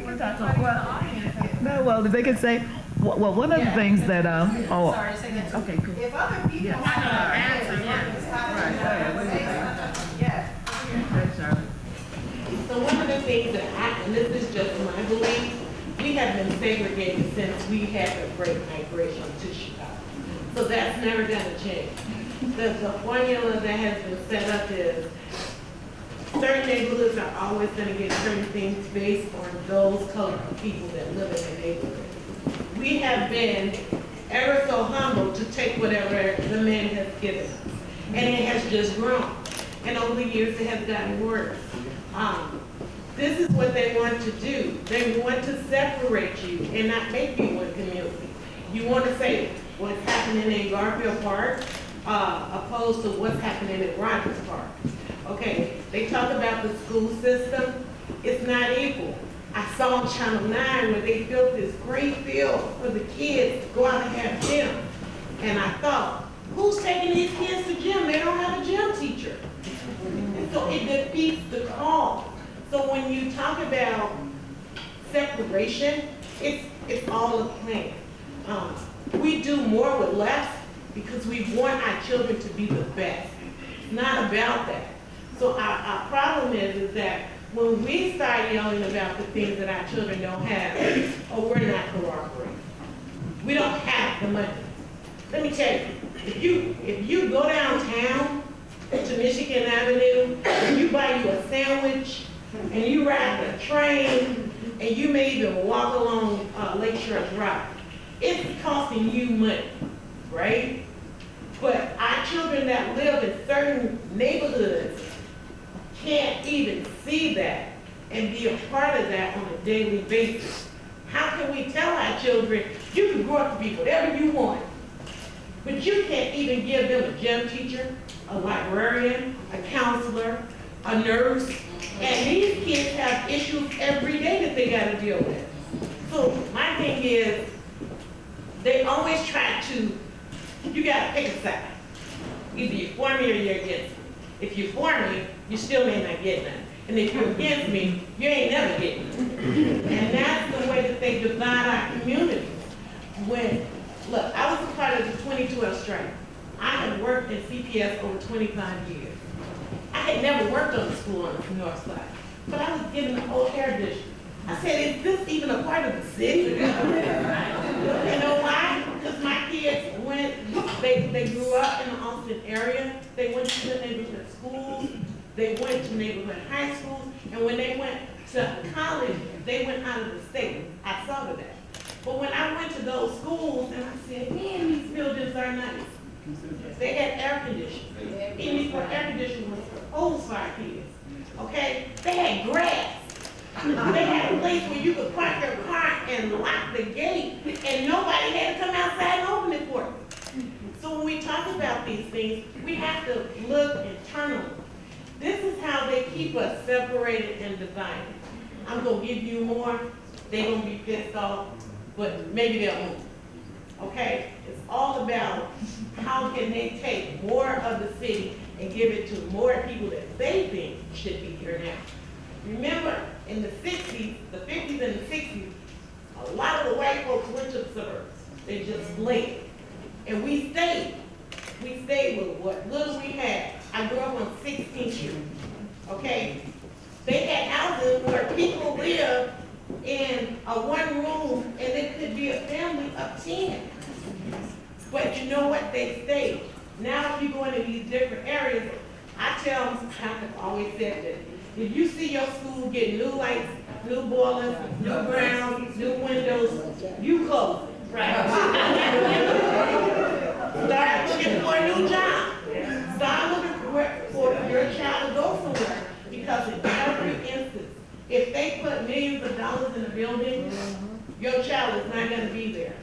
can talk well, they could say, well, one of the things that, Sorry, say that. okay, cool. If other people have an answer, So one of the things that and this is just my belief, we have been segregated since we had the Great Migration to Chicago. So that's never gonna change. The formula that has been set up is certain neighborhoods are always gonna get certain things based on those color of people that live in the neighborhood. We have been ever so humble to take whatever the man has given us. And it has just grown. And over the years, it has gotten worse. This is what they want to do. They want to separate you and not make you one community. You want to say what's happening in Garfield Park opposed to what's happening in Rogers Park. Okay, they talk about the school system. It's not equal. I saw on Channel 9 where they built this great field for the kids to go out and have dinner. And I thought, Who's taking these kids to gym? They don't have a gym teacher. And so it defeats the cause. So when you talk about separation, it's all a plan. We do more with less because we want our children to be the best. It's not about that. So our problem is that when we start yelling about the things that our children don't have, or we're not cooperating, we don't have the money. Let me tell you, if you go downtown to Michigan Avenue, and you buy you a sandwich, and you ride the train, and you may even walk along Lakeshore Drive, it's costing you money, right? But our children that live in certain neighborhoods can't even see that and be a part of that on a daily basis. How can we tell our children, you can grow up to be whatever you want, but you can't even give them a gym teacher, a librarian, a counselor, a nurse, and these kids have issues every day that they gotta deal with. So my thing is, they always try to, you gotta pick a side. Either you're for me or you're against me. If you're for me, you still may not get none. And if you're against me, you ain't never getting none. And that's the way that they divide our community. Look, I was a part of the 2012 strike. I had worked in CPS over 25 years. I had never worked on the school on the north side, but I was given the old hair district. I said, is this even a part of the city? You know why? Because my kids they grew up in the Austin area. They went to the neighborhood schools. They went to neighborhood high schools. And when they went to college, they went out of the state. I saw that. But when I went to those schools and I said, man, these buildings are nice. They had air conditioning. Even before air conditioning was for old fire kids. Okay? They had grass. They had a place where you could park your car and lock the gate, and nobody had to come outside and open it for you. So when we talk about these things, we have to look internally. This is how they keep us separated and divided. I'm going to give you more. They're going to be pissed off, but maybe they'll move. Okay? It's all about how can they take more of the city and give it to more people that they think should be here now. Remember, in the 60s, the 50s and the 60s, a lot of the white folks went to the suburbs. They just fled. And we stayed. We stayed with what little we had. I grew up on 16th Street, okay? They had houses where people lived in a one room and it could be a family of 10. But you know what? They stayed. Now if you go into these different areas, I tell them, I've always said this, if you see your school get new lights, new boilers, new grounds, new windows, you close it, right? Start looking for a new job. Start looking for your child to go somewhere. Because in every instance, if they put millions of dollars in a building, your child is not going to be there.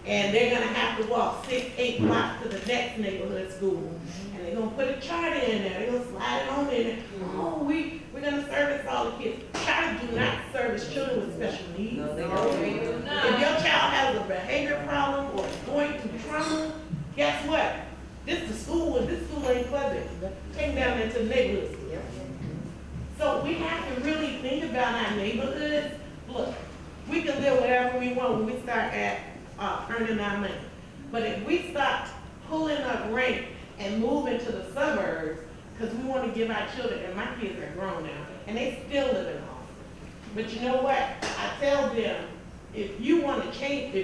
And they're going to have to walk 6, 8 blocks to the next neighborhood school. And they're going to put a charter in there. They're going to slide it on in there. Oh, we're going to service all the kids. Charters do not service children with special needs. If your child has a behavior problem or is going through trauma, guess what? This is the school, and this school ain't pleasant. Take them down into the neighborhood school. So we have to really think about our neighborhoods. Look, we can live whatever we want when we start at earning our money. But if we start pulling up rank and moving to the suburbs, because we want to give our children, and my kids are grown now, and they still live in Austin. But you know what? I tell them, if you want to change the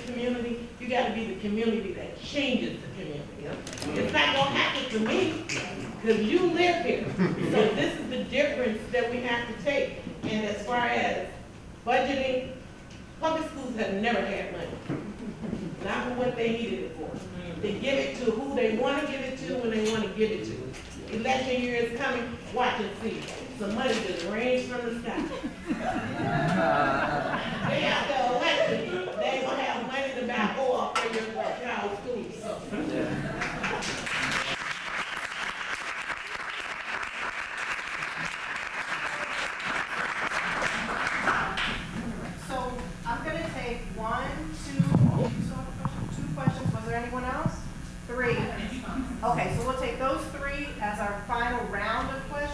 community, you got to be the community that changes the community. It's not going to happen to me, because you live here. So this is the difference that we have to take. And as far as budgeting, public schools have never had money. Not for what they needed it for. They give it to who they want to give it to when they want to give it to. Election year is coming, watch and see. Some money just rains from the sky. They have the election, they ain't gonna have money to buy oil for your child's school. So I'm gonna take 2 questions. Was there anyone else?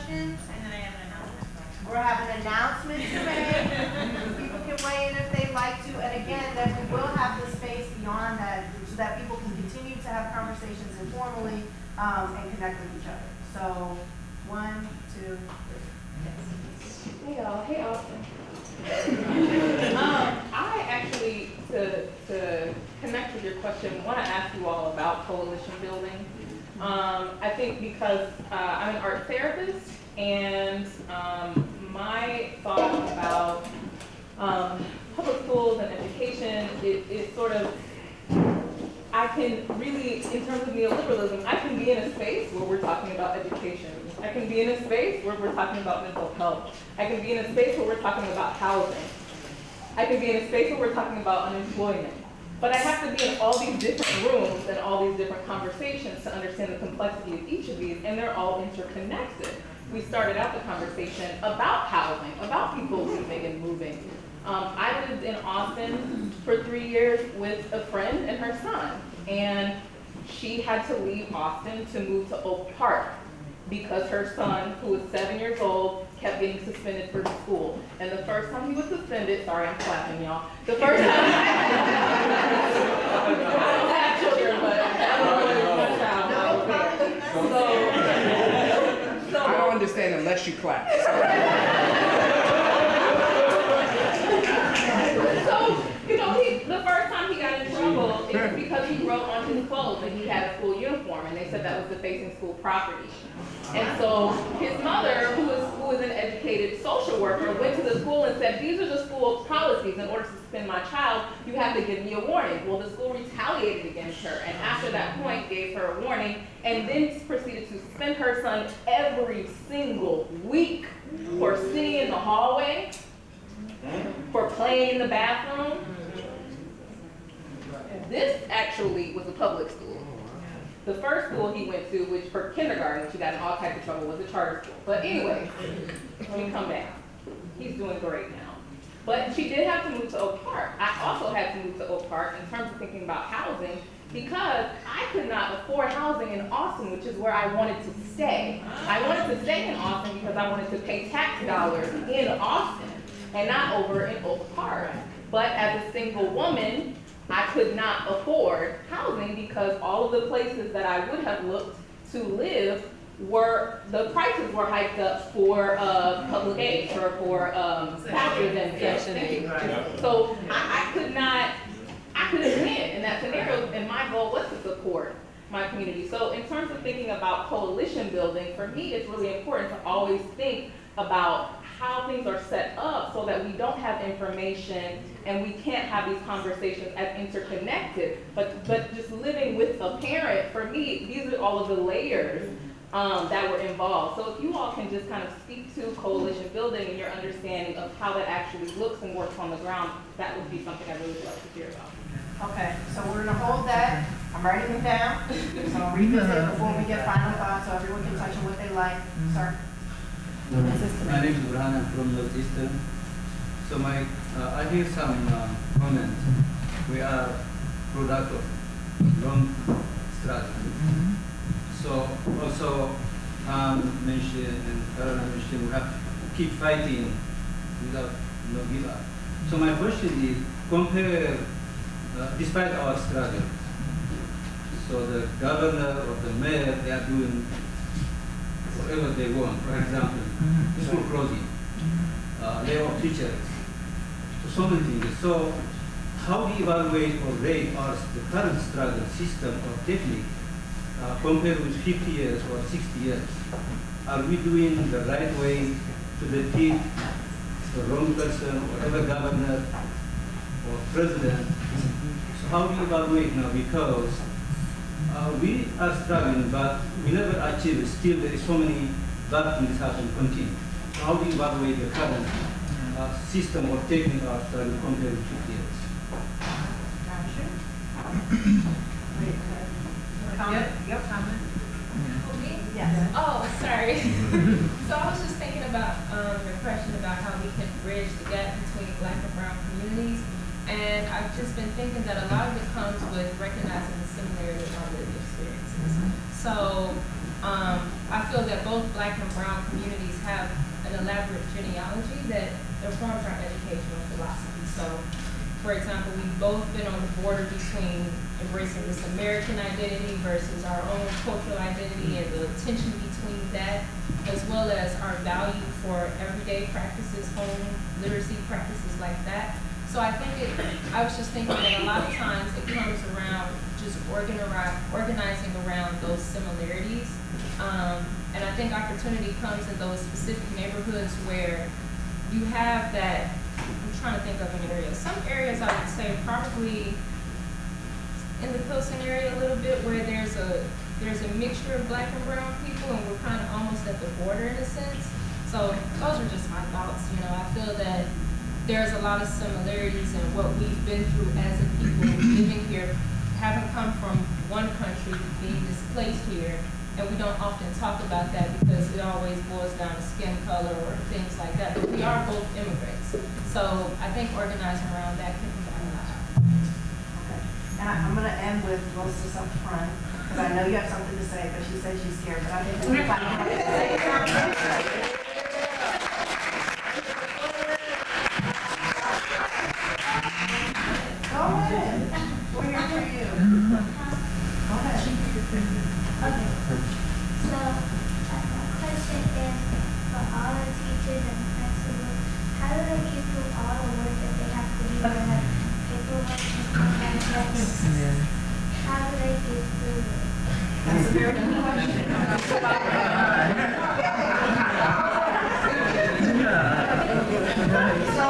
questions? And then I have an announcement. Or have an announcement to make? People can weigh in if they'd like to, and again, then we will have the space beyond that so that people can continue to have conversations informally and connect with each other. So, 1, 2, 3. Yes. Hey y'all, hey Austin. I actually, to connect with your question, want to ask you all about coalition building. I think because I'm an art therapist, and my thought about public schools and education is sort of, I can really, in terms of neoliberalism, I can be in a space where we're talking about education. I can be in a space where we're talking about mental health. I can be in a space where we're talking about housing. I can be in a space where we're talking about unemployment. But I have to be in all these different rooms and all these different conversations to understand the complexity of each of these, and they're all interconnected. We started out the conversation about housing, about people leaving and moving. I lived in Austin for 3 years with a friend and her son, and she had to leave Austin to move to Oak Park because her son, who was 7 years old, kept getting suspended for school. And the first time he was suspended, sorry, I'm clapping y'all. The first time, I don't have children, but my child, I was there. So I don't understand unless you clap. So, you know, the first time he got in trouble, it was because he wrote on his clothes that he had a school uniform, and they said that was defacing school property. And so his mother, who is an educated social worker, went to the school and said, these are the school policies. In order to suspend my child, you have to give me a warning. Well, the school retaliated against her, and after that point gave her a warning, and then proceeded to suspend her son every single week for sitting in the hallway, for playing in the bathroom. This actually was a public school. The first school he went to, which for kindergarten, she got in all types of trouble, was a charter school. But anyway, let me come back. He's doing great now. But she did have to move to Oak Park. I also had to move to Oak Park in terms of thinking about housing, because I could not afford housing in Austin, which is where I wanted to stay. I wanted to stay in Austin because I wanted to pay tax dollars in Austin and not over in Oak Park. But as a single woman, I could not afford housing because all of the places that I would have looked to live the prices were hiked up for public aid or for vouchers and things. So I couldn't win in that scenario, and my goal was to support my community. So in terms of thinking about coalition building, for me, it's really important to always think about how things are set up so that we don't have information and we can't have these conversations as interconnected, but just living with a parent, for me, these are all of the layers that were involved. So if you all can just kind of speak to coalition building and your understanding of how that actually looks and works on the ground, that would be something I really would love to hear about. Okay, so we're gonna hold that. I'm writing them down. So I'll revisit before we get final thoughts, so everyone can touch on what they like. Sir? My name is Burhan. I'm from Northeastern. So I hear some comments. We are product of long struggle. So also mentioned and Caro mentioned we have to keep fighting without no give up. So my question is, compare despite our struggle. So the governor or the mayor, they are doing whatever they want. For example, school closing, layoff teachers, so many things. So how do you evaluate or rate the current struggle system or technique compared with 50 years or 60 years? Are we doing the right way to defeat the wrong person, whatever governor or president? So how do you evaluate now? Because we are struggling, but we never achieve. Still, there is so many bad things happen continue. So how do you evaluate the current system or technique of struggle compared with 50 years? Yep. Comment. Me? Yes. Oh, sorry. So I was just thinking about your question about how we can bridge the gap between Black and brown communities. And I've just been thinking that a lot of it comes with recognizing the similarity of our lived experiences. So I feel that both Black and brown communities have an elaborate genealogy that informs our educational philosophy. So, for example, we've both been on the border between embracing this American identity versus our own cultural identity and the tension between that, as well as our value for everyday practices, home literacy practices like that. So I think I was just thinking that a lot of times it comes around just organizing around those similarities. And I think opportunity comes in those specific neighborhoods where you have that. I'm trying to think of an area. Some areas I would say probably in the Pilsen area a little bit where there's a mixture of Black and brown people, and we're kind of almost at the border in a sense. So those are just my thoughts. You know, I feel that there's a lot of similarities in what we've been through as a people living here, having come from one country, being displaced here, and we don't often talk about that because it always boils down to skin color or things like that. But we are both immigrants. So I think organizing around that can provide a lot. Okay. And I'm going to end with Willis up front, because I know you have something to say, but she said she's scared, but I think we'll find out to say something. Go ahead. We're here for you. Go ahead. Okay. So, my question is for all the teachers and principals, how do they get through all the work that they have to do? They have paperwork and stuff like that. How do they get through it? That's a very good question. So,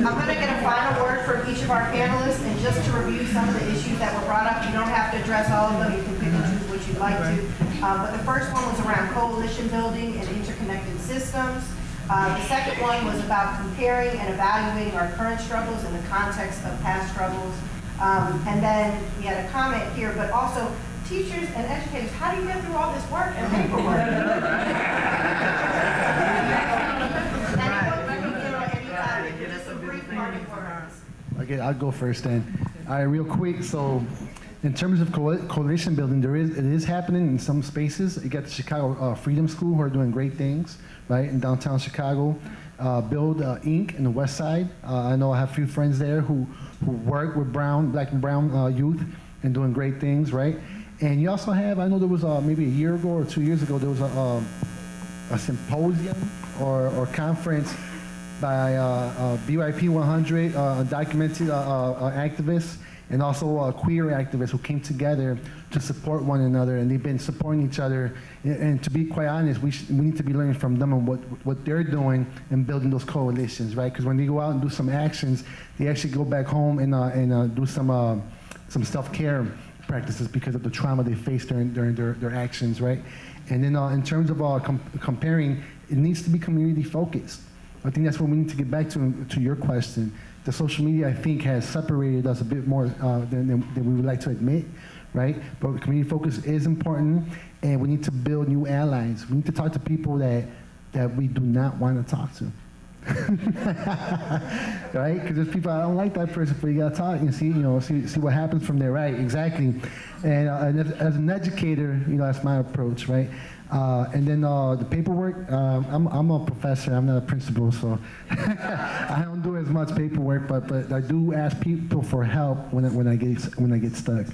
I'm going to get a final word from each of our panelists, and just to review some of the issues that were brought up, you don't have to address all of them, you can pick and choose what you'd like to. But the first one was around coalition building and interconnected systems. The second one was about comparing and evaluating our current struggles in the context of past struggles. And then we had a comment here, but also teachers and educators, how do you get through all this work and paperwork? Okay, I'll go first then. All right, real quick. So, in terms of coalition building, it is happening in some spaces. You got the Chicago Freedom School who are doing great things, right, in downtown Chicago. Build Inc. in the West Side. I know I have a few friends there who work with Black and brown youth and doing great things, right? And you also have, I know there was maybe a year ago or 2 years ago, there was a symposium or conference by BYP 100 documented activists and also queer activists who came together to support one another, and they've been supporting each other. And to be quite honest, we need to be learning from them and what they're doing and building those coalitions, right? Because when they go out and do some actions, they actually go back home and do some self-care practices because of the trauma they faced during their actions, right? And then in terms of comparing, it needs to be community focused. I think that's what we need to get back to your question. The social media, I think, has separated us a bit more than we would like to admit, right? But community focus is important, and we need to build new allies. We need to talk to people that we do not want to talk to. Right? Because there's people, I don't like that person, but you gotta talk and see what happens from there, right? Exactly. And as an educator, that's my approach, right? And then the paperwork, I'm a professor, I'm not a principal, so I don't do as much paperwork, but I do ask people for help when I get stuck.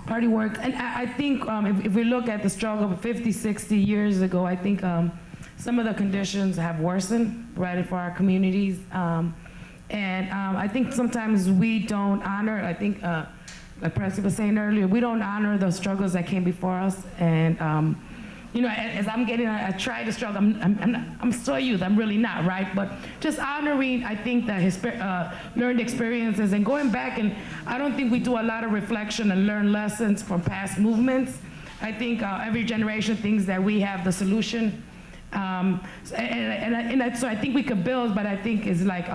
Party work, and I think if we look at the struggle 50, 60 years ago, I think some of the conditions have worsened, right, for our communities. And I think sometimes we don't honor, I think, like President was saying earlier, we don't honor the struggles that came before us. And as I try to struggle, I'm still a youth, I'm really not, right? But just honoring, I think, the learned experiences and going back, and I don't think we do a lot of reflection and learn lessons from past movements. I think every generation thinks that we have the solution. So I think we could build, but I think it's like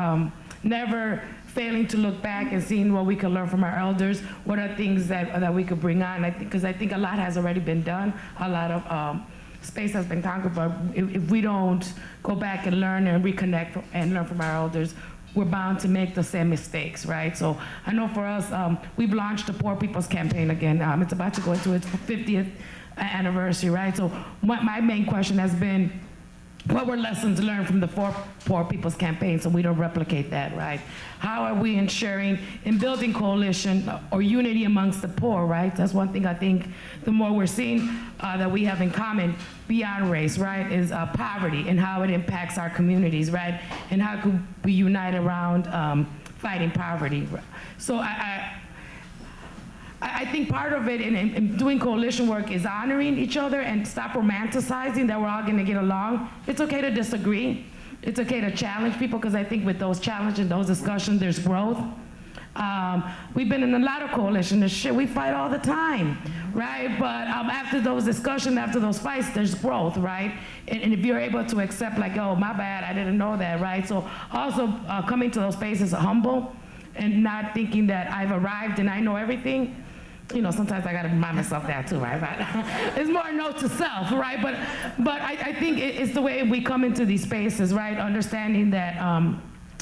never failing to look back and seeing what we can learn from our elders, what are things that we could bring on. Because I think a lot has already been done, a lot of space has been conquered, but if we don't go back and learn and reconnect and learn from our elders, we're bound to make the same mistakes, right? So I know for us, we've launched the Poor People's Campaign again. It's about to go into its 50th anniversary, right? So my main question has been, what were lessons learned from the Poor People's Campaign so we don't replicate that, right? How are we ensuring in building coalition or unity amongst the poor, right? That's one thing I think the more we're seeing that we have in common beyond race, right, is poverty and how it impacts our communities, right? And how could we unite around fighting poverty? So I think part of it in doing coalition work is honoring each other and stop romanticizing that we're all going to get along. It's okay to disagree. It's okay to challenge people, because I think with those challenges and those discussions, there's growth. We've been in a lot of coalitions and shit. We fight all the time, right? But after those discussions, after those fights, there's growth, right? And if you're able to accept, like, oh, my bad, I didn't know that, right? So also coming to those spaces humble and not thinking that I've arrived and I know everything. You know, sometimes I gotta remind myself that too, right? But it's more note to self, right? But I think it's the way we come into these spaces, right? Understanding that,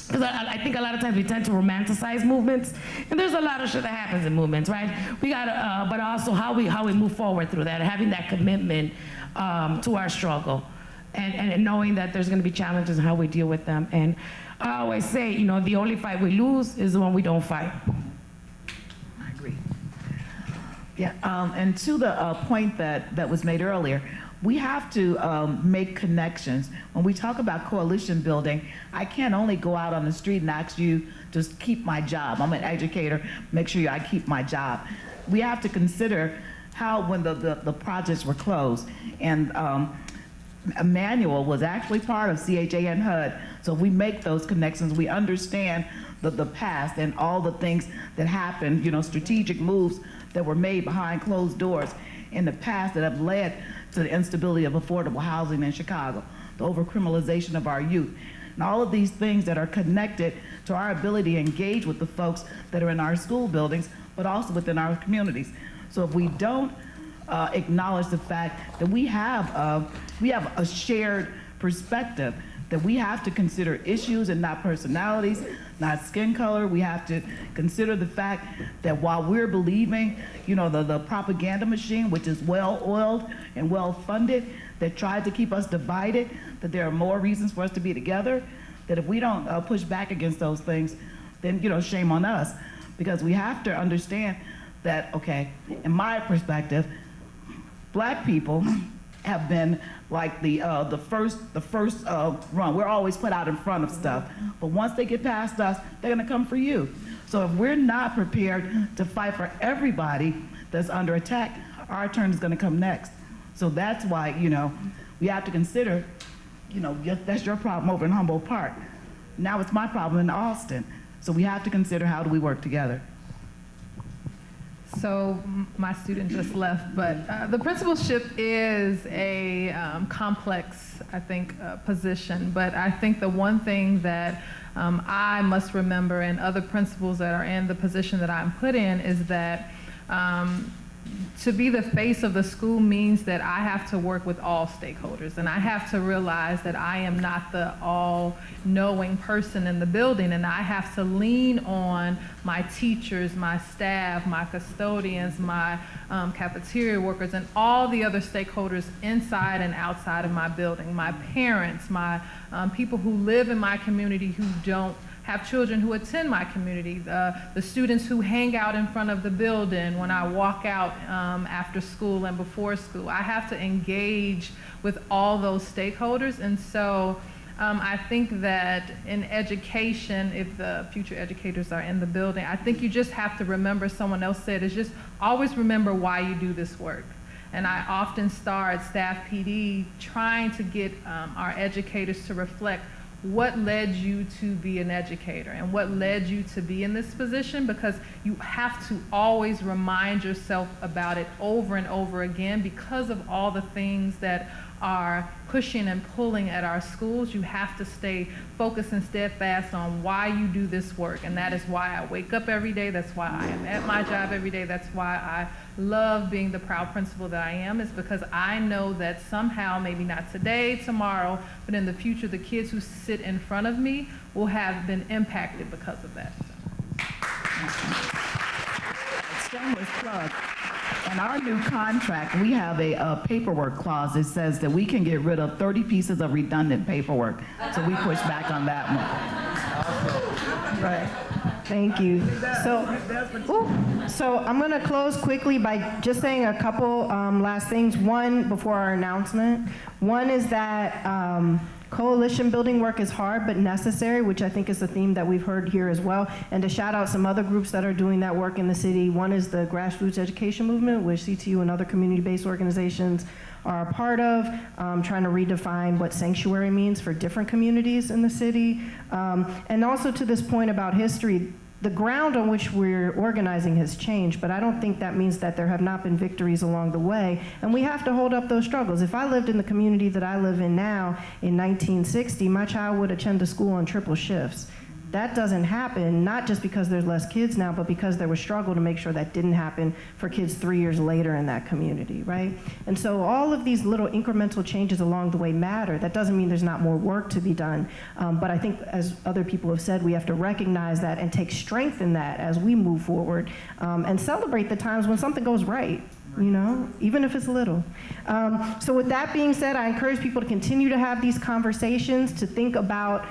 because I think a lot of times we tend to romanticize movements, and there's a lot of shit that happens in movements, right? We gotta, but also how we move forward through that, having that commitment to our struggle, and knowing that there's gonna be challenges and how we deal with them. And I always say, you know, the only fight we lose is the one we don't fight. Yeah, and to the point that was made earlier, we have to make connections. When we talk about coalition building, I can't only go out on the street and ask you to keep my job. I'm an educator, make sure I keep my job. We have to consider how, when the projects were closed, and Emmanuel was actually part of CHA and HUD, so if we make those connections, we understand the past and all the things that happened, you know, strategic moves that were made behind closed doors in the past that have led to the instability of affordable housing in Chicago, the overcriminalization of our youth, and all of these things that are connected to our ability to engage with the folks that are in our school buildings, but also within our communities. So if we don't acknowledge the fact that we have a shared perspective, that we have to consider issues and not personalities, not skin color. We have to consider the fact that while we're believing, you know, the propaganda machine, which is well-oiled and well-funded, that tried to keep us divided, that there are more reasons for us to be together, that if we don't push back against those things, then, you know, shame on us. Because we have to understand that, okay, in my perspective, Black people have been like the first run. We're always put out in front of stuff, but once they get past us, they're gonna come for you. So if we're not prepared to fight for everybody that's under attack, our turn is gonna come next. So that's why, you know, we have to consider, you know, that's your problem over in Humboldt Park. Now it's my problem in Austin. So we have to consider, how do we work together? So my student just left, but the principalship is a complex, I think, position. But I think the one thing that I must remember, and other principals that are in the position that I'm put in, is that to be the face of the school means that I have to work with all stakeholders, and I have to realize that I am not the all-knowing person in the building, and I have to lean on my teachers, my staff, my custodians, my cafeteria workers, and all the other stakeholders inside and outside of my building, my parents, my people who live in my community who don't have children who attend my community, the students who hang out in front of the building when I walk out after school and before school. I have to engage with all those stakeholders. And so I think that in education, if the future educators are in the building, I think you just have to remember, someone else said, is just always remember why you do this work. And I often start staff PD trying to get our educators to reflect what led you to be an educator and what led you to be in this position, because you have to always remind yourself about it over and over again because of all the things that are pushing and pulling at our schools. You have to stay focused and steadfast on why you do this work, and that is why I wake up every day. That's why I am at my job every day. That's why I love being the proud principal that I am is because I know that somehow, maybe not today, tomorrow, but in the future, the kids who sit in front of me will have been impacted because of that. Shameless plug. In our new contract, we have a paperwork clause that says that we can get rid of 30 pieces of redundant paperwork. So we push back on that one. Right. Thank you. So I'm going to close quickly by just saying a couple last things. One, before our announcement. One is that coalition building work is hard but necessary, which I think is a theme that we've heard here as well. And to shout out some other groups that are doing that work in the city. One is the grassroots education movement, which CTU and other community-based organizations are a part of, trying to redefine what sanctuary means for different communities in the city. And also to this point about history, the ground on which we're organizing has changed, but I don't think that means that there have not been victories along the way, and we have to hold up those struggles. If I lived in the community that I live in now in 1960, my child would attend a school on triple shifts. That doesn't happen, not just because there's less kids now, but because there was struggle to make sure that didn't happen for kids 3 years later in that community, right? And so all of these little incremental changes along the way matter. That doesn't mean there's not more work to be done, but I think as other people have said, we have to recognize that and take strength in that as we move forward, and celebrate the times when something goes right. You know, even if it's little. So with that being said, I encourage people to continue to have these conversations, to think about,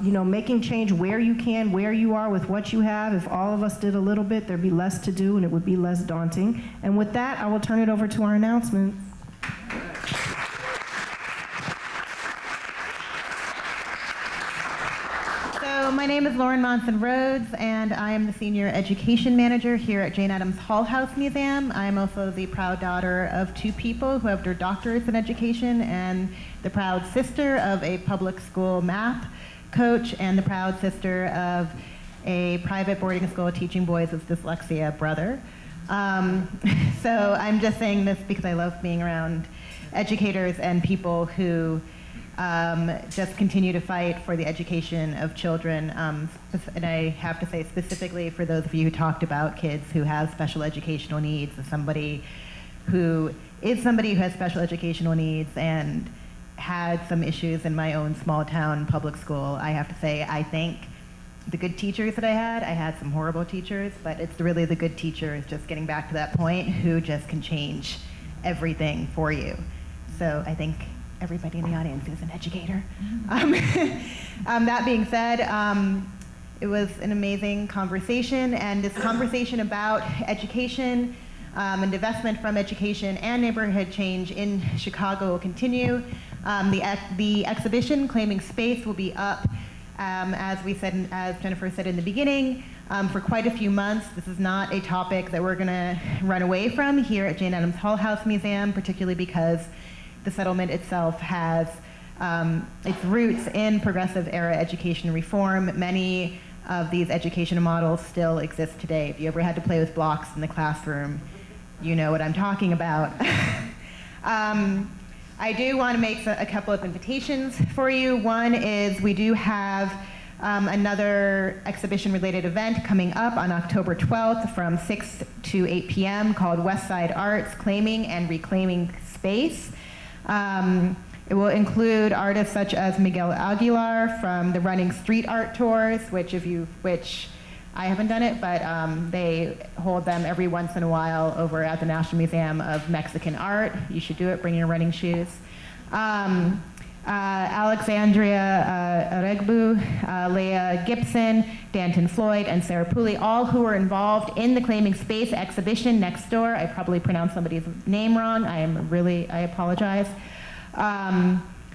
you know, making change where you can, where you are with what you have. If all of us did a little bit, there'd be less to do and it would be less daunting. And with that, I will turn it over to our announcement. So my name is Lauren Monson Rhodes, and I am the Senior Education Manager here at Jane Addams Hull-House Museum. I am also the proud daughter of two people who have their doctorates in education, and the proud sister of a public school math coach, and the proud sister of a private boarding school teaching boys with dyslexia brother. So I'm just saying this because I love being around educators and people who just continue to fight for the education of children. And I have to say specifically for those of you who talked about kids who have special educational needs, as somebody who has special educational needs and had some issues in my own small town public school, I have to say I thank the good teachers that I had some horrible teachers, but it's really the good teachers, just getting back to that point, who just can change everything for you. So I think everybody in the audience is an educator. That being said, it was an amazing conversation, and this conversation about education and divestment from education and neighborhood change in Chicago will continue. The exhibition, Claiming Space, will be up, as Jennifer said in the beginning, for quite a few months. This is not a topic that we're gonna run away from here at Jane Addams Hull-House Museum, particularly because the settlement itself has its roots in progressive era education reform. Many of these educational models still exist today. If you ever had to play with blocks in the classroom, you know what I'm talking about. I do want to make a couple of invitations for you. One is we do have another exhibition-related event coming up on October 12th from 6 to 8 p.m. called West Side Arts, Claiming and Reclaiming Space. It will include artists such as Miguel Aguilar from the Running Street Art Tours, which I haven't done it, but they hold them every once in a while over at the National Museum of Mexican Art. You should do it, bring your running shoes. Alexandria Regbu, Leah Gibson, Danton Floyd, and Sarah Pooley, all who were involved in the Claiming Space exhibition next door. I probably pronounced somebody's name wrong. I apologize.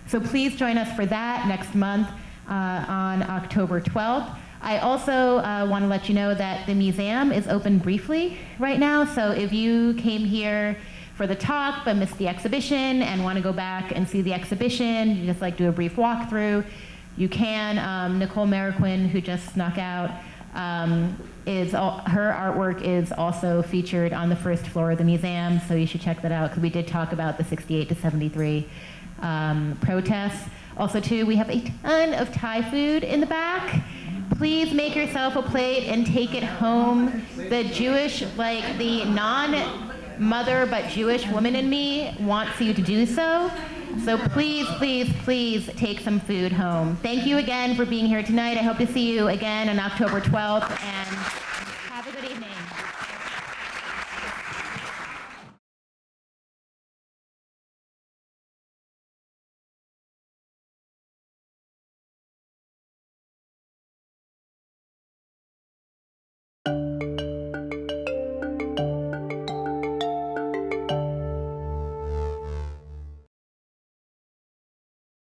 So please join us for that next month on October 12th. I also want to let you know that the museum is open briefly right now, so if you came here for the talk but missed the exhibition and want to go back and see the exhibition, you just do a brief walkthrough, you can. Nicole Mariquin, who just snuck out, her artwork is also featured on the first floor of the museum, so you should check that out, because we did talk about the 68 to 73 protests. Also, too, we have a ton of Thai food in the back. Please make yourself a plate and take it home. The Jewish, the mother but Jewish woman in me wants you to do so. So please, please, please take some food home. Thank you again for being here tonight. I hope to see you again on October 12th. And